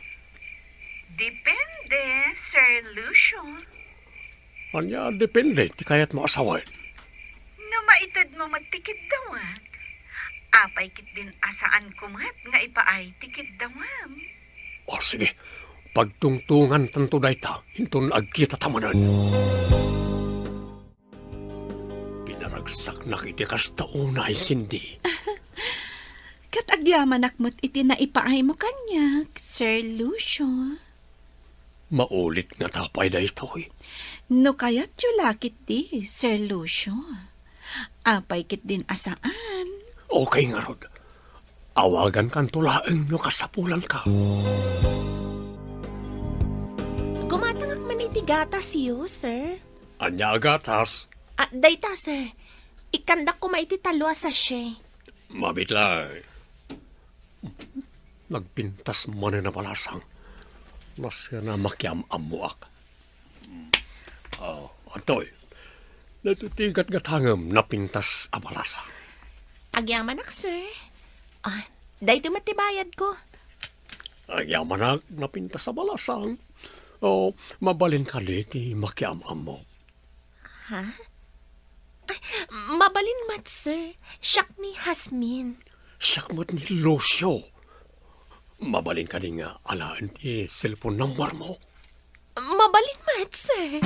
Depende, Sir Lucio. Anya, depende, ti kayat mo asawan. No maitad mo magtikid dawat. Apay kit din asaan kumat nga ipaay tikid dawam. O sige, pagtungtungan tanto dayta, hinton agkita tamanan. Pinaragsak na kiti kasta unay, Cindy. Kat agyaman akmat iti na ipaay mo kanya, Sir Lucio. Maulit nga tapay da ito'y. No kayat yulakit di, Sir Lucio. Apay kit din asaan. Okay nga rod. Awagan kan tulaeng no kasapulan ka. Gumatangak man iti gatas siyo, sir. Anya gatas, Dayta, sir. Ikandak ko maiti talwa sa siya. mabitlay. Nagpintas man na palasang. Nasya na makiam-amuak. Atoy, natutigat gatangam na pintas abalasang. Agyaman ak, sir. Dayto matibayad ko. Agyaman na pintas abalasang. O, mabalin ka liti makiam-am mo. Ha? Mabalin mat, sir. Siyak ni Hasmin. Sakmat ni Lucio. Mabalin ka din nga alaan ti cellphone number mo. Mabalin mat, sir.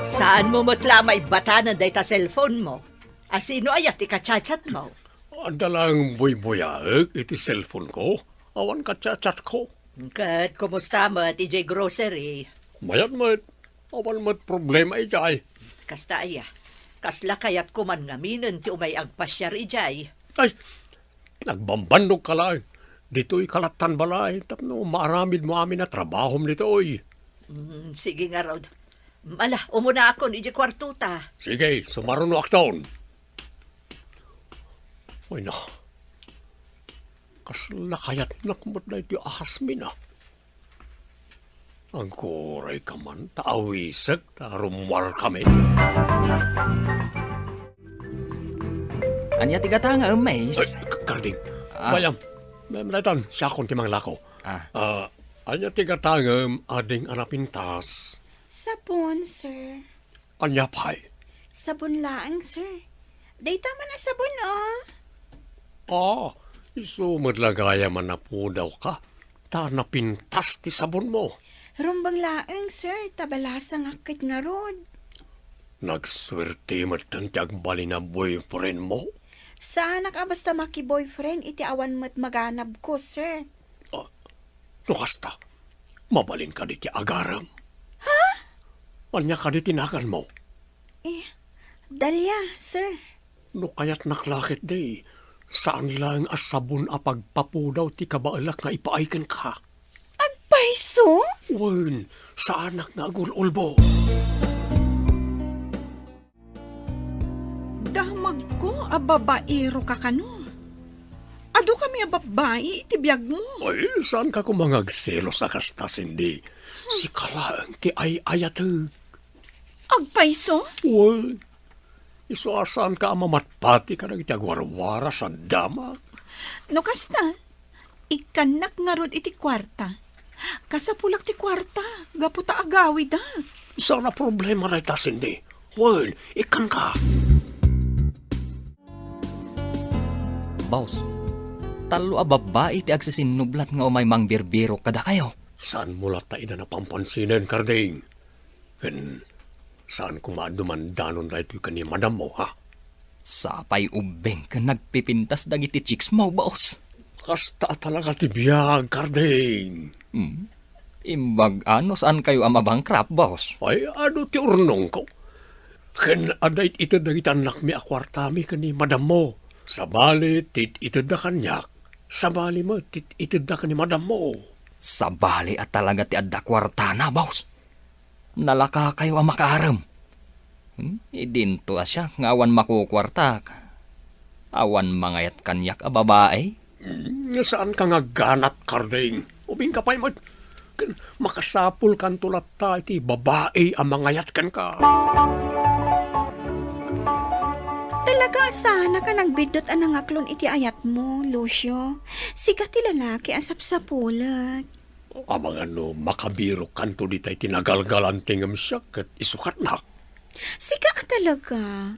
Saan mo mutla may batanan day ta cellphone mo? Asino ayat ti kachat mo? Adalang buy-buyaag iti cellphone ko. Awan ka chat ko. Kat, kumusta mo at ijay grocery? Mayat mat. Awan mat problema ijay. Kasta aya, kasla kayat kuman ngaminan ti umay agpasyar ijay. Ay, nagbambandog ka lang. Dito'y kalatan balay. Tapno maaramid mo amin na trabahom dito'y. Sige nga rod. Mala, umuna ako ni ijay kwartuta. Sige, sumaruno aktaon. Uy na. Kasla kayat nakmot na iti Hasmin ah. Ang kuray ka man, taawisag, tarumwar kami. Anya tigata nga umays. Karding, bayam, memlatan, siya akong timang lako. Anya tigatangam ading anapintas. Sabon, sir. Anya pay. Sabon laang, sir. Dayta man na sabon, Iso madlagaya man na po daw ka. Ta napintas ti sabon mo. Rumbang laang, sir. Tabalas ng akit nga rod. Nagswerte matantiyag bali na boyfriend mo. Saan ka basta maki-boyfriend, iti awan mo't maganab ko, sir. Nukasta, mabalin ka di ti agaram. Ha? Anya ka di tinakan mo. Dalya, sir. No kaya't naklakit di. Saan lang asabon a pagpapudaw ti kabaalak nga ipaaykan ka? Agpaiso? Wen, saanak na agululbo. babaero ka kano. Ado kami babae, iti biyag mo. Ay, saan ka kumangagselos sa kastas, hindi? Si Kalaang ti ay ayatag. Agpaiso? Well, isuasan ka mamatpati ka nang itagwarwara sa dama. No kasta, ikanak nga rod iti kwarta. Kasapulak ti kwarta, gaputa agawi da. Sana problema na itas, hindi? Well, ikan ka. Boss, talo a babae ti agsisinublat nga umay mangbirbiro kada kayo. Saan mo tayo na napampansinan, Karding? And saan kumadumandanon na ito'y kani madam mo, ha? Sapay ubeng ka nagpipintas dagiti chicks mo, boss. Kasta talaga tibiyag, Karding. Imbag ano saan kayo ang mabangkrap, boss? Ay, ano ti urnong ko? Ken adait ito dagiti anak mi akwartami kani madam mo. Sabali, tit ito da kanyak. Sabali mo, tit ito da kani madam mo. Sabali at talaga ti adda kwartana, boss. Nalaka kayo ang makaram. Idinto siya, nga awan makukwarta. Awan mangayat kanyak a babae. Saan ka nga ganat, Karding? Ubing ka pa'y makasapul kan tulad ta, iti babae ang mangayat kan ka. Talaga sana ka nagbidot ang nangaklon iti ayat mo, Lucio. Sikat ti lalaki asap sa pulag. Amang ano, makabiro kanto di tayo tinagalgalan tingam siya kat isukat na. Sika talaga.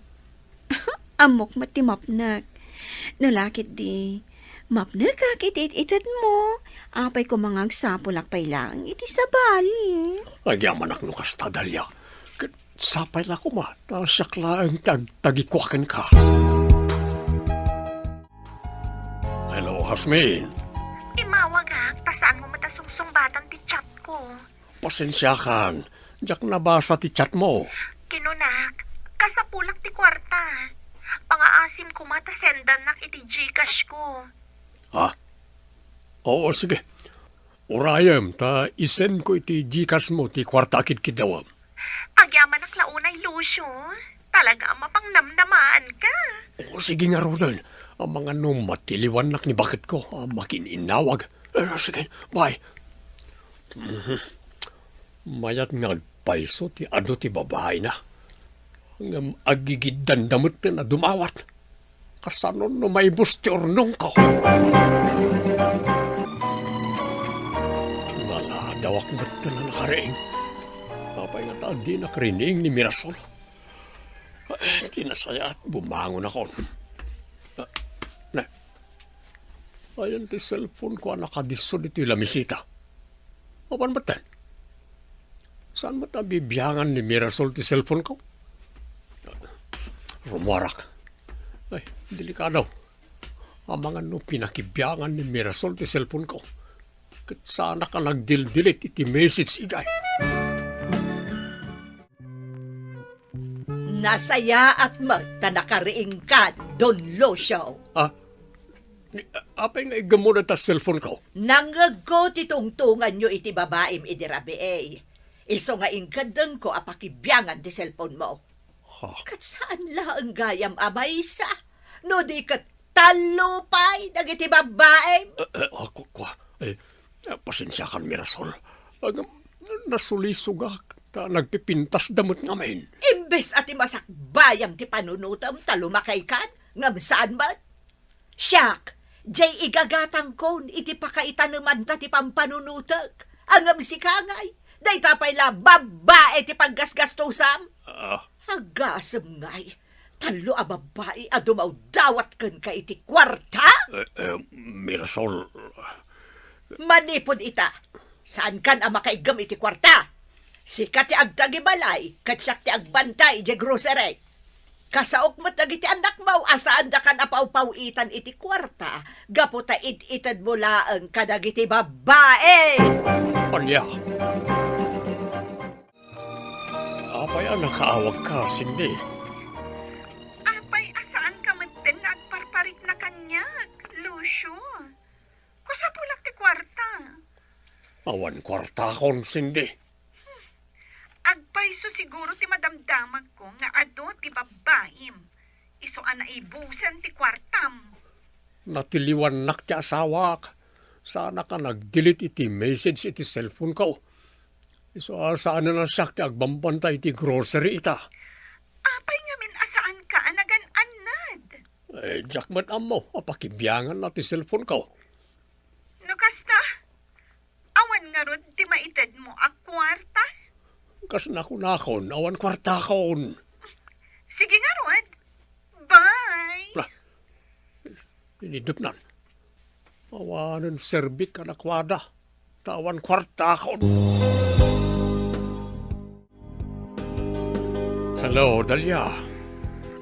Amok matimapnak. Nalakit di. Mapnak kakit itad mo. Apay ko mga agsapulak pay lang iti sabali. Agyaman ak no kasta dalya. Kat sapay na ko ma. Siyak lang tagikwakan ka. Hello, Hasmin. Imawag ha, tasaan mo matasungsungbatan ti chat ko. Pasensya kan. Diyak nabasa ti chat mo. Kinunak, kasapulak ti kwarta. Pangaasim ko matasendan nak iti Gcash ko. Ha? Oo, sige. Urayam, ta isend ko iti Gcash mo, ti kwarta kidawam. Agyaman nak launay, Lucio. Talaga ang mapangnamnamaan ka. Oo, sige nga Rodan. Ang mga nung matiliwan nak ni bakit ko, makininawag. Sige, bye. Mayat nga agpaiso ti ano ti babae na. Ang agigidan damot na dumawat. Kasanon no may busti ornong ko. Naladawak na ito na nakaraing. Kapay nga ta di nakarining ni Mirasol. Tinasaya at bumangon ako. Ayan ti cellphone ko nakadisod ito yung lamisita. Apan ba't yan? Saan mo bibiyangan ni Mirasol ti cellphone ko? Rumarak. Ay, delikado. Ang mga no pinakibiyangan ni Mirasol ti cellphone ko. Kat sana ka nagdil-dilit iti message igay. Nasaya at magtanakariing ka, Don Lucio. Apay nga igamo na ta cellphone ko. Nangagko titungtungan nyo iti babaim iti rabi Iso nga ingkadang ko apakibyangan ti cellphone mo. Kat saan lang gayam amaysa? No di kat talupay dagiti babaim? Pasensya kan Mirasol. Nasulisugak ta nagpipintas damot ngamin. Imbes ati masakbayam ti panunutam talumakay kan? Ngam saan ba? Siyak, jay igagatang kon iti pakaitanuman ta ti pampanunutag. Angam si kangay, day tapay la babae ti paggasgastusam. Agasam ngay, talo a babae a dumaw dawat kan ka iti kwarta? Mirasol. Manipod ita, saan kan a makaigam iti kwarta? Sikat ti agtagibalay, katsak ti agbantay iti grocery. Kasaok mo tagiti anak mo, asaan da kan apaw-pawitan iti kwarta, gaputa it-itad mo laang kadagiti babae. Anya. Apay nakaawag ka, Cindy. Apay, asaan ka man din nagparparik na kanyak, Lucio? Kusapulak ti kwarta. Awan kwarta kon, Cindy. Agpaiso siguro ti madamdamag ko nga ado ti babaim. Iso ana ibusan ti kwartam. Natiliwan nak ti asawak. Sana ka nag-delete iti message iti cellphone ka. Iso saan na siya ti agbambantay iti grocery ita. Apay nga min asaan ka anagan anad. Jakmat amo, apakibiyangan na ti cellphone ka. No kasta, awan nga rod ti maitad mo a kwarta. Kas nakon, awan kwarta kaon. Sige nga rod. Bye. Inidip nan. Awanan serbik ka nakwada. Tawan kwarta kaon. Hello, Dalia.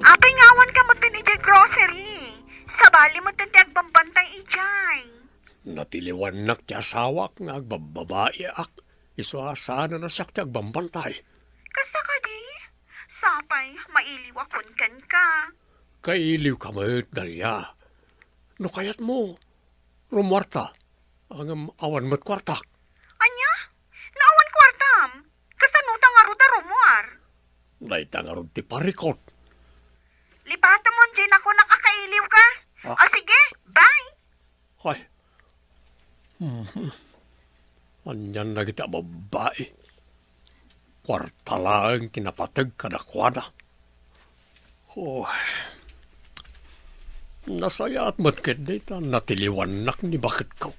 Apay nga awan ka mo tinijay grocery. Sabali mo tinti agbambantay ijay. Natiliwan nak ti asawak nga agbababae ak. Iso sana na siya ti agbambantay. Kasta ka di? Sapay, mailiwakon kan ka. Kailiw ka mo, Dalia. No kayat mo, rumarta, ang awan mo't kwartak. Anya? Naawan kwartam. Kasanuta nga ruda rumwar. Naita nga ron ti parikot. Lipata mo dyan ako nakakailiw ka. O sige, bye. Ay. Anyan na kita babae. Kwarta lang kinapatag kadakwada. Oh. Nasaya at matkit dita natiliwan nak ni bakit ko.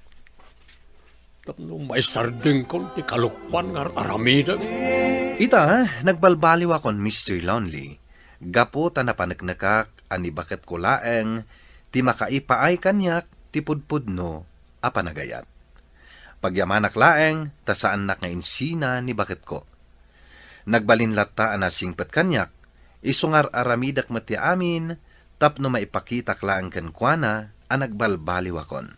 Tapno may sarding kon ti kalukpan nga aramida. Ita, nagbalbaliw akon Mr. Lonely. Gapo ta napanagnakak ani bakit ko laeng ti makaipaay kanyak ti pudpudno a panagayat. Pagyamanak laeng ta saan nak nga insina ni bakit ko. Nagbalinlat ta ana singpet kanyak, isungar aramidak mati amin, tapno maipakitak laeng kenkwana a nagbalbaliw akon.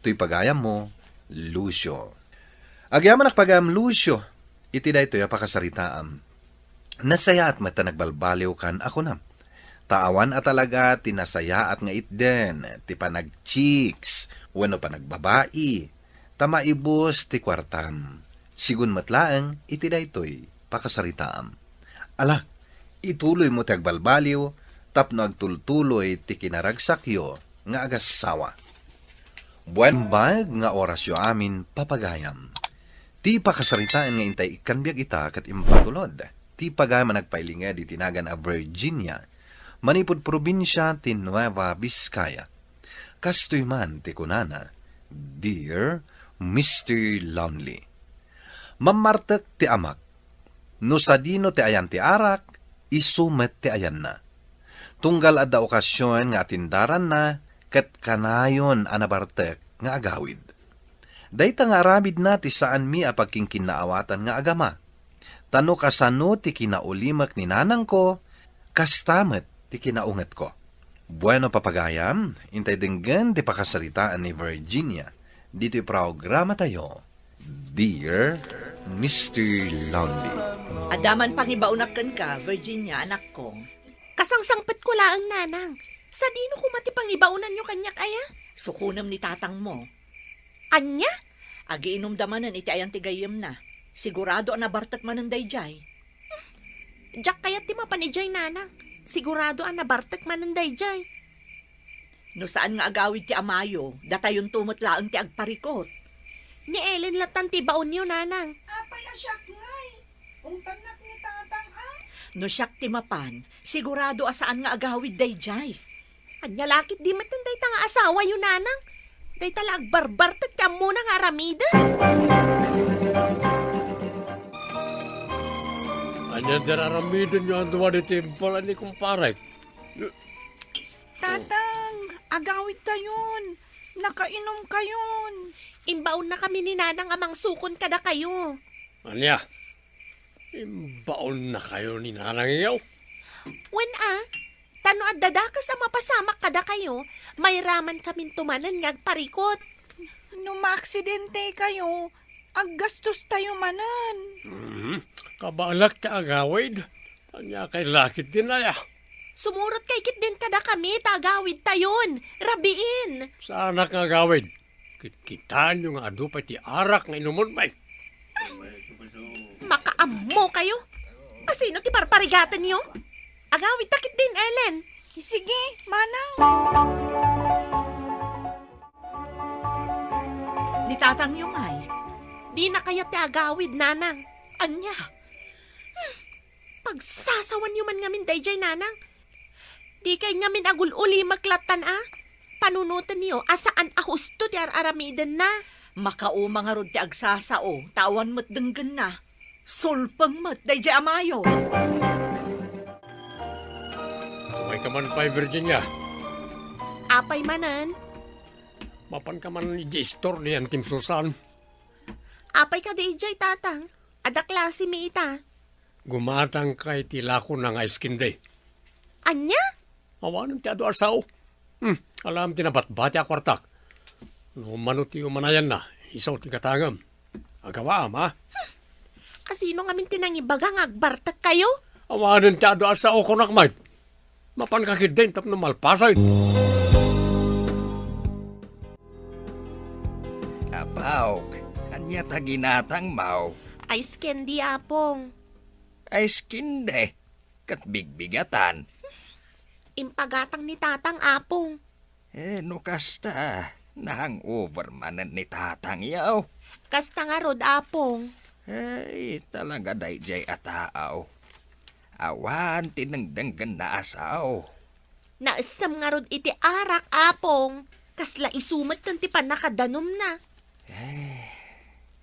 Tuy pagayam mo, Lucio. Agyamanak pagayam Lucio, iti daytoy apakasaritaam. Nasaya at mata nagbalbaliw kan ako nam. Taawan at talaga tinasaya at nga itden, ti panagchiks, wano panagbabai, tamaibos ti kwartam. Sigun matlaeng iti daytoy pakasaritaam. Ala, ituloy mo ti agbalbaliw, tapno agtultuloy ti kinaragsakyo nga agasawa. Buwan bag nga orasyo amin papagayam. Ti pakasaritaan nga intay ikanbiag ita kat impatulod. Ti pagayam nagpailinged di tinagan a Virginia, manipod probinsya ti Nueva Vizcaya. Kastoy man ti kunana, Dear Mr. Lonely. Mamartek ti amak, no sadino ti ayan ti arak, isumet ti ayan na. Tunggal adda okasyon nga atindaran na, ket kanayon anabartek nga agawid. Dayta nga aramid na ti saan mi apagking kinaawatan nga agama. Tano kasano ti kinaulimak ni nanang ko, kastamet ti kinaunget ko. Bueno papagayam, intay denggan di pakasaritaan ni Virginia. Dito'y programa tayo, Dear Mr. Lonely. Adaman pangibaunakan ka, Virginia, anak ko. Kasangsangpet ko laang nanang. Sa dino ko matipangibaunan nyo kanya kaya? Sukunam ni tatang mo. Anya? Agi inumdamanan iti ayang tigayem na. Sigurado ang nabartak man ng dayjay. Jack kaya ti mapanijay nanang. Sigurado ang nabartak man ng dayjay. No saan nga agawid ti amayo, datayon tumot laang ti agparikot. Ni Ellen latan ti baon niyo nanang. Apay asyak ngay. Ungtanak ni tatang ah. No siyak ti mapan, sigurado asaan nga agawid dayjay. Anya lakit di matanday ta nga asawa yun nanang. Day tala agbarbar tagkam mo nga aramida. Anya dararamidin nyo ang duwa di timpala ni kumparek. Tatang, agawid tayon. Nakainom kayon. Imbaon na kami ni nanang amang sukon kada kayo. Anya, imbaon na kayo ni nanang iyaw. When tano at dadakas ang mapasamak kada kayo, may raman kaming tumanan nga agparikot. No maaksidente kayo, aggastos tayo manan. Kabalak ta agawid. Anya kay lakit din na ya. Sumurot kay kit din kada kami, tagawid tayon. Rabiin. Sana ka agawid. Kitkitaan yung ado pa ti arak nga inumon may. Makaammo kayo. Asino ti parparigatan niyo? Agawid takit din, Ellen. Sige, manang. Ni tatang yung ay. Di na kaya ti agawid, nanang. Anya, Pagsasawan yung man ngamin dayjay, nanang. Di kay ngamin agul-uli maklatan, panunutan niyo, asaan ahusto ti aramiden na. makauma nga rod ti agsasao, tawan mo't denggan na. Sulpang mo't, day amayo. May ka man pa, Virginia. Apay manan, Mapan ka man ni J-Store niyan, Tim Susan. apay ka dayjay, tatang. Ada klase mi ita. Gumatang kay tilako na nga skin day. Anya? Awanan ti ado asaw. Alam ti nabatbati a kwartak. No manot ti umanayan na, isaw ti katangam. Agawa, ma. Kasino ngamin tinangibagang agbartak kayo? Awanan ti ado asaw ko nakmay. Mapan kakid din tap na malpasay. Apaw, kanya taginatang mau. Ice candy, apong. Ay skinde, kat bigbigatan. Impagatang ni tatang, apong. No kasta, nahang-over manan ni tatang yaw. Kasta nga rod, apong. Ay, talaga dayjay ataaw. Awan, tinangdanggan na asaw. Naasam nga rod iti arak, apong. Kasla isumat ng tipan nakadanom na.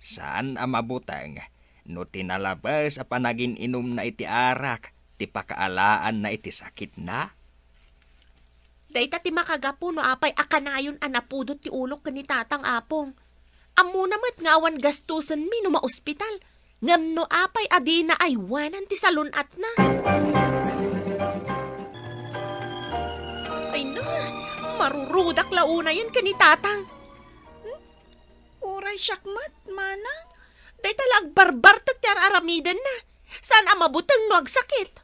Saan ang mabutang? No tinalabas a panagin inom na iti arak, ti pakaalaan na iti sakit na? Dayta ti makagapo no apay akanayon anapudot ti ulok ni tatang, apong. Amo namat nga awan gastusan mi no maospital. Ngam no apay adi na ay wanan ti salunat na. Ay no, marurudak launa yan kani tatang. Uray syakmat, manang. Day talag barbar tagtiar aramidan na. Saan ang mabutang no agsakit?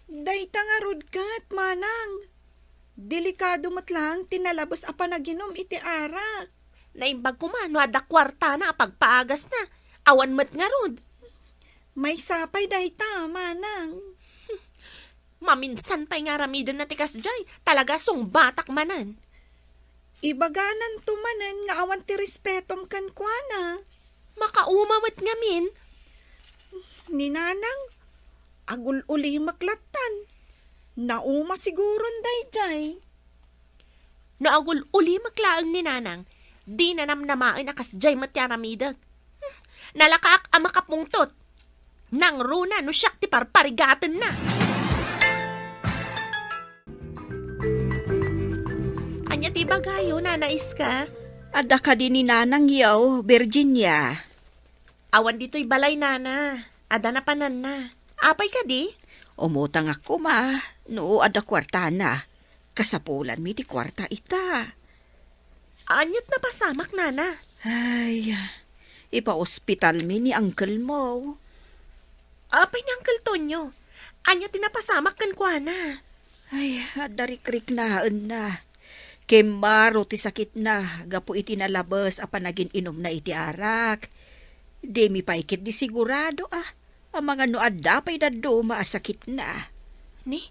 Dayta nga rod kat, manang. Delikado mat lang tinalabas a panaginom iti arak. Naimbag ko man, no ada kwarta na pagpaagas na. Awan mat nga rod. May sapay dayta, manang. Maminsan pa'y nga ramidan na tikas jay. Talaga sung batak manan. Ibaganan tumanan nga awan ti respetom kan kuana. Makaumawat nga min. Ni nanang, agul uli maklatan. Nauma siguron dayjay. Naagul uli maklaang ni nanang. Di na namnamain akas jay matyaramidag. Nalakaak ang makapungtot. Nang runa no siyak ti parparigatan na. Anya ti bagayo, nanais ka? Ada ka din ni nanang yaw, Virginia. Awan dito'y balay, nana. Ada na panan na. Apay ka di? Umutang ako ma, no ada kwarta na. Kasapulan mi ti kwarta ita. Anyat na pasamak, nana. Ay, ipa-hospital mi ni uncle mo. Apay ni Uncle Tonyo. Anyat tinapasamak kan kwa na. Ay, darikrik na. Kembaro ti sakit na, gapo iti nalabas a panagin inom na iti arak. Di mi paikit di sigurado ang mga noadda pa'y daddo maasakit na. Ni,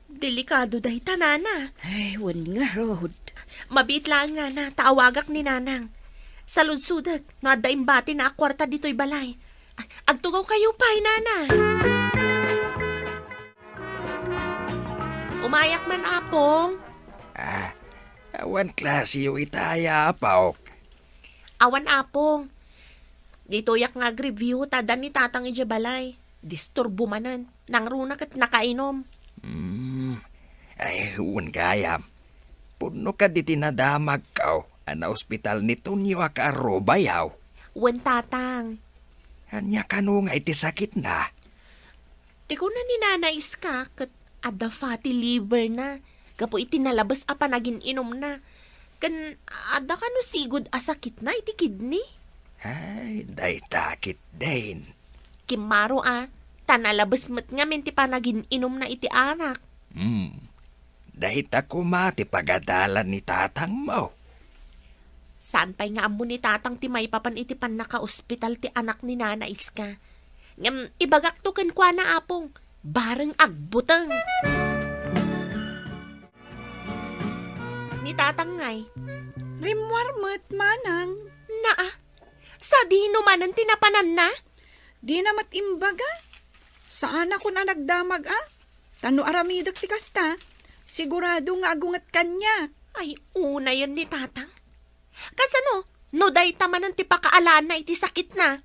delikado dahi tanana. Ay, wan nga rod. Mabit lang nga na, taawagak ni nanang. Sa ludsudag, no adda imbati na akwarta dito'y balay. Agtugaw kayo pa'y nana. Umayak man, apong. Awan klase yung itaya, apaw. Awan, apong. Dito yak nga review, tada ni tatang ijabalay. Disturbo manan, nang runak at nakainom. Ay, huwan gayam. Puno ka di tinadamag kaw. Ana ospital ni Tonyo ka arobayaw. Wen tatang. Anya ka no nga iti sakit na. Di ko na ninanais ka, kat ada fatty liver na. Kapo iti nalabas a panagin inom na. Kan ada ka no sigod asakit na iti kidney. Ay, day takit din. Kimaro tanalabas mat nga minti panagin inom na iti anak. Dahit ako mati pagadalan ni tatang mo. Saan pa'y nga amo ni tatang ti may papan iti pan naka-ospital ti anak ni nanais ka. Ngam ibagak to kan kwa na apong, bareng agbutang. ni tatangay. Rimwarmat manang. Naa, sa di naman ang tinapanan na? Di na matimbaga. Saan ako na nagdamag Tano aramidak ti kasta. Sigurado nga agungat kanya. Ay, una yun ni tatang. Kasano, no day taman ang tipakaalaan na iti sakit na.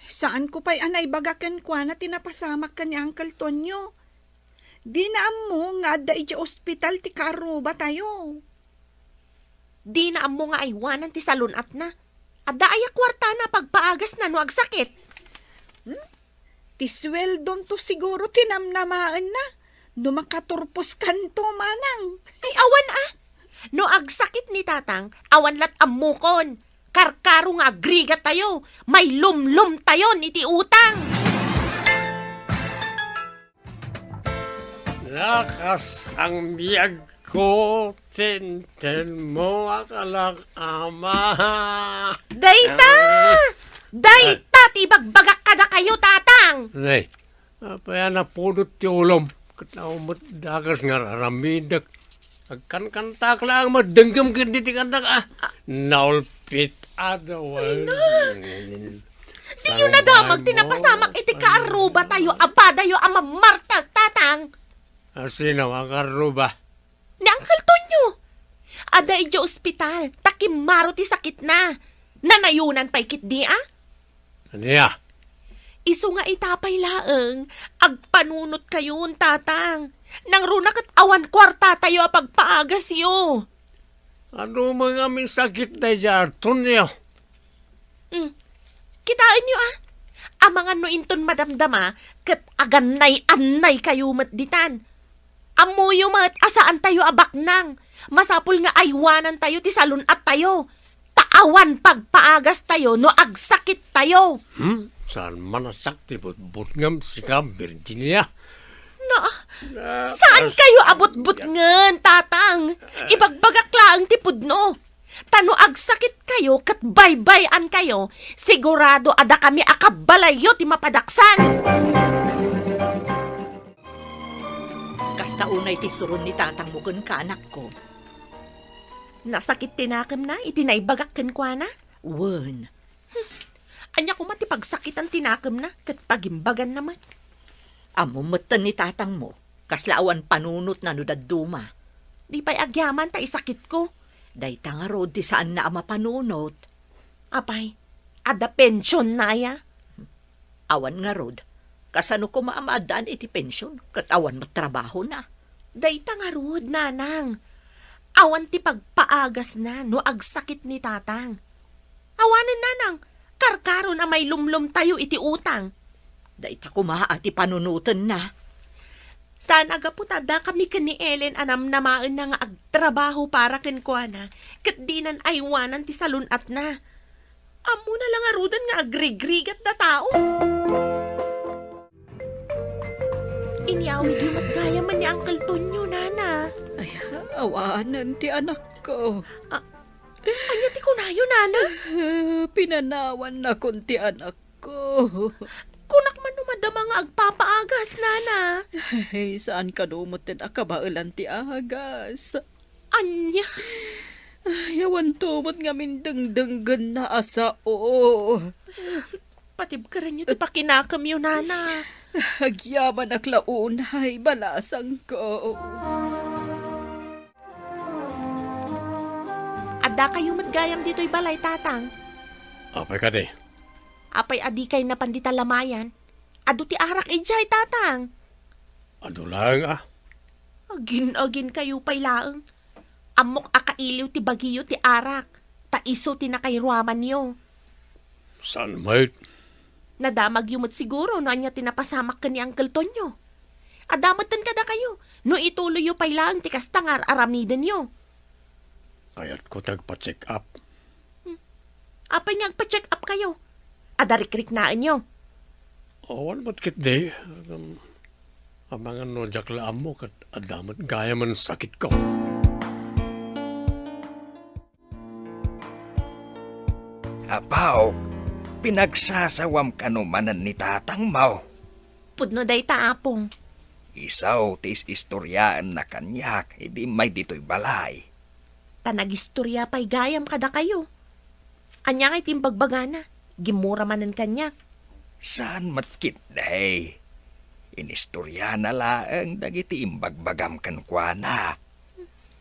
Saan ko pa'y anay bagakan kwa na tinapasamak ka ni Uncle Tonyo? Di na mo nga da iti ospital ti karuba tayo. Di na amo nga aywanan ti salunat na. Adda ay kwarta na pagpaagas na no agsakit. Ti sweldon to siguro tinamnamaan na. Numakaturpos kanto manang. Ay, awan no agsakit ni tatang, awan lat amukon. Karkaro nga agrigat tayo. May lumlum tayo iti utang. Lakas ang biyag ko, tintin mo akalak ama. Dayta! Dayta! Tibagbagak ka na kayo, tatang! Nay, apaya na pudot ti ulom. Kataumot dagas nga raramidak. Agkan-kantak lang madenggam kindi ti kandak Naulpit adawan. Di nyo na damag tinapasamak iti kaaruba tayo, abadayo ang mamartag, tatang! Sino ang karuba? Ni Uncle Tonyo! Ada iti ospital, takimaro ti sakit na. Nanayunan pa'y kit di Niya? Isu nga itapay laeng, agpanunot kayon, tatang. Nang runak at awan kwarta tayo a pagpaagas yo. Ano mga may sakit na dyan, Tonyo? Kitain nyo Ang mga no inton madamdama, kat aganay-anay kayo matditan. Amuyo mat asaan tayo abaknang. Masapul nga aywanan tayo ti salun at tayo. Taawan pagpaagas tayo no agsakit tayo. Saan manasakti but ngam sikam Virginia? Saan kayo abot-but ngen, tatang? Ibagbagak laang tipudno. Tano agsakit kayo kat baybayan kayo, sigurado ada kami akabalayo ti mapadaksan. Kasta unay ti surun ni tatang mukon ka anak ko. Nasakit tinakam na, itinaibagak ken kwa na. Wen, Anya ko mati pagsakit ang tinakam na, kat pagimbagan naman. amumutan ni tatang mo, kaslaawan panunot na nudaduma. Di pa'y agyaman ta isakit ko. Day tanga rod ti saan na ama panunot. Apay, ada pensyon na ya. Awan nga rod, kasano ko maamadaan iti pensyon, kat awan matrabaho na. Dayta nga ruod, nanang. Awan ti pagpaagas na, no agsakit ni tatang. Awanan, nanang, karkaron na may lumlum tayo iti utang. Day ta kumaa ti panunutan na. Saan aga po tada kami ni Ellen anam namaan na nga agtrabaho para kenkwana, kat dinan aywanan ti salunat na. Amo na lang arudan nga agrigrigat na tao. Inyawid yung matgaya man ni Uncle Tonyo, nana. Ay, awanan ti anak ko. Anya ti kunayo, nana? Pinanawan na kun ti anak ko. Kunak man numadama nga agpapaagas, nana. Ay, saan ka dumutin akabailan ti agas? Anya? Yawan tumot nga mindang-danggan na asao. Patibkaran nyo ti pakinakam yun, nana. Agyaman aklaunay, balasang ko. Ada kayo matgayam dito'y balay, tatang. Apay ka di. Apay adi kay na panditalamayan. Ado ti arak ijay, tatang. Ano lang Agin kayo pa'y laeng. Amok akailiw ti bagiyo ti arak. Taiso ti nakairuaman niyo. Saan mait? Nadamag yumot siguro no anya tinapasamak ka ni Uncle Tonyo. Adamatan kada kayo. No ituloy yu pa'y laeng ti kastangar aramiden niyo. Kaya't ko tagpa-check up. Apay nga agpa-check up kayo. Adarikrik naan nyo. Awan ba't kit di? Ang mga nojak laam mo kat adamat gaya man sakit ko. Apaw, pinagsasawam ka numanan ni tatang mau. Pudno day taapong. Isaw tis istoryaan na kanyak, hindi may dito'y balay. Tanagistorya pa'y gayam kada kayo. Anya nga itimbagbagana. Gimura manan kanya. Saan matkit day? Inistorya na laang dagiti imbagbagam kan kwa na.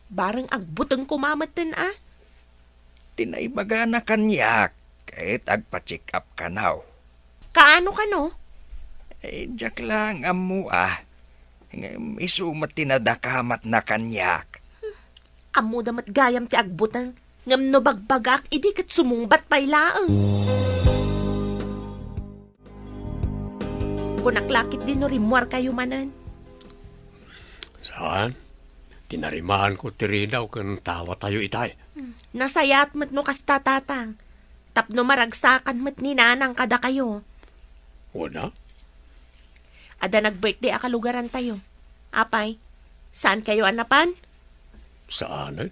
Barang agbutang kumamatan Tinaibaga na kanyak, kahit agpa-check up ka now. Kaano ka no? Diyak lang amu isumat tinadakamat na kanyak. Amo damat gayam ti agbutang. Ngam no bagbagak, idi kat sumungbat pa'y laang. Kunaklakit din no rimwar kayo manan. Saan? Tinarimahan ko tiri daw kung tawa tayo itay. Nasayat mat no kasta tatang. Tapno maragsakan mat ni nanang kada kayo. Wala? Ada nag-birthday akalugaran tayo. Apay, saan kayo anapan? Saan?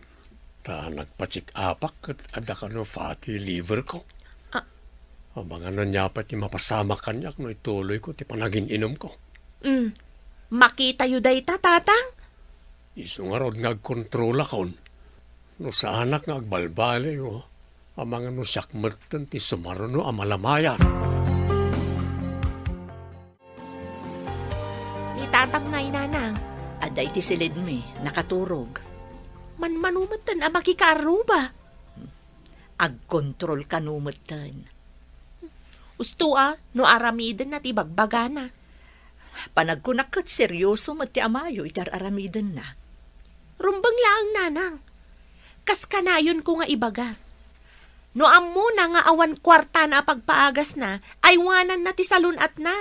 Ta nagpa-check apak at ada ka no fatty liver ko. Abang ano niya pa ti mapasama kanyak no ituloy ko ti panagin inom ko. Makita yu day tatang? Iso nga rod ngagkontrola kon. No sa anak nga agbalbali o. Amang ano sakmerten ti sumaro no amalamayan. Ni tatang ngay nanang. Aday ti silid mi, nakaturog. Manumatan makikaruba. Agkontrol ka numatan. Usto no aramiden na ti bagbagana. Panagkunakat seryoso mat ti amayo itar aramiden na. Rumbang laang nanang. Kas kanayon ko nga ibaga. No ammo na nga awan kwarta na pagpaagas na, ay wanan na ti salunat na.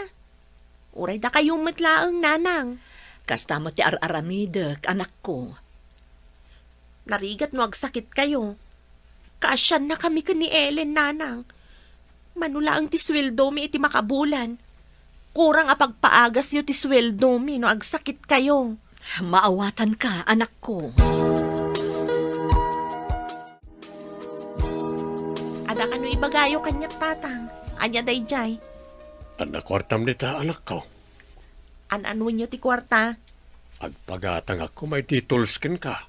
Uray da kayong matlaang nanang. Kasta mo ti aramidek, anak ko. Narigat no agsakit kayo. Kaasyan na kami ka ni Ellen nanang. Manula ang ti sweldo mi iti makabulan. Kurang apagpaagas yu ti sweldo mi no agsakit kayo. Maawatan ka, anak ko. Ada ka no ibagayo kanyak tatang. Anya dayjay. Anak kwartam nita anak ko. An-ano nyo ti kwarta? Agpagatang ako may titulskin ka.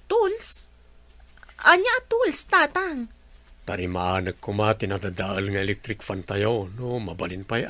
Tools? Anya tools tatang? Tarimaan nagkumati na dadaal nga electric fan tayo, no mabalin pa'y .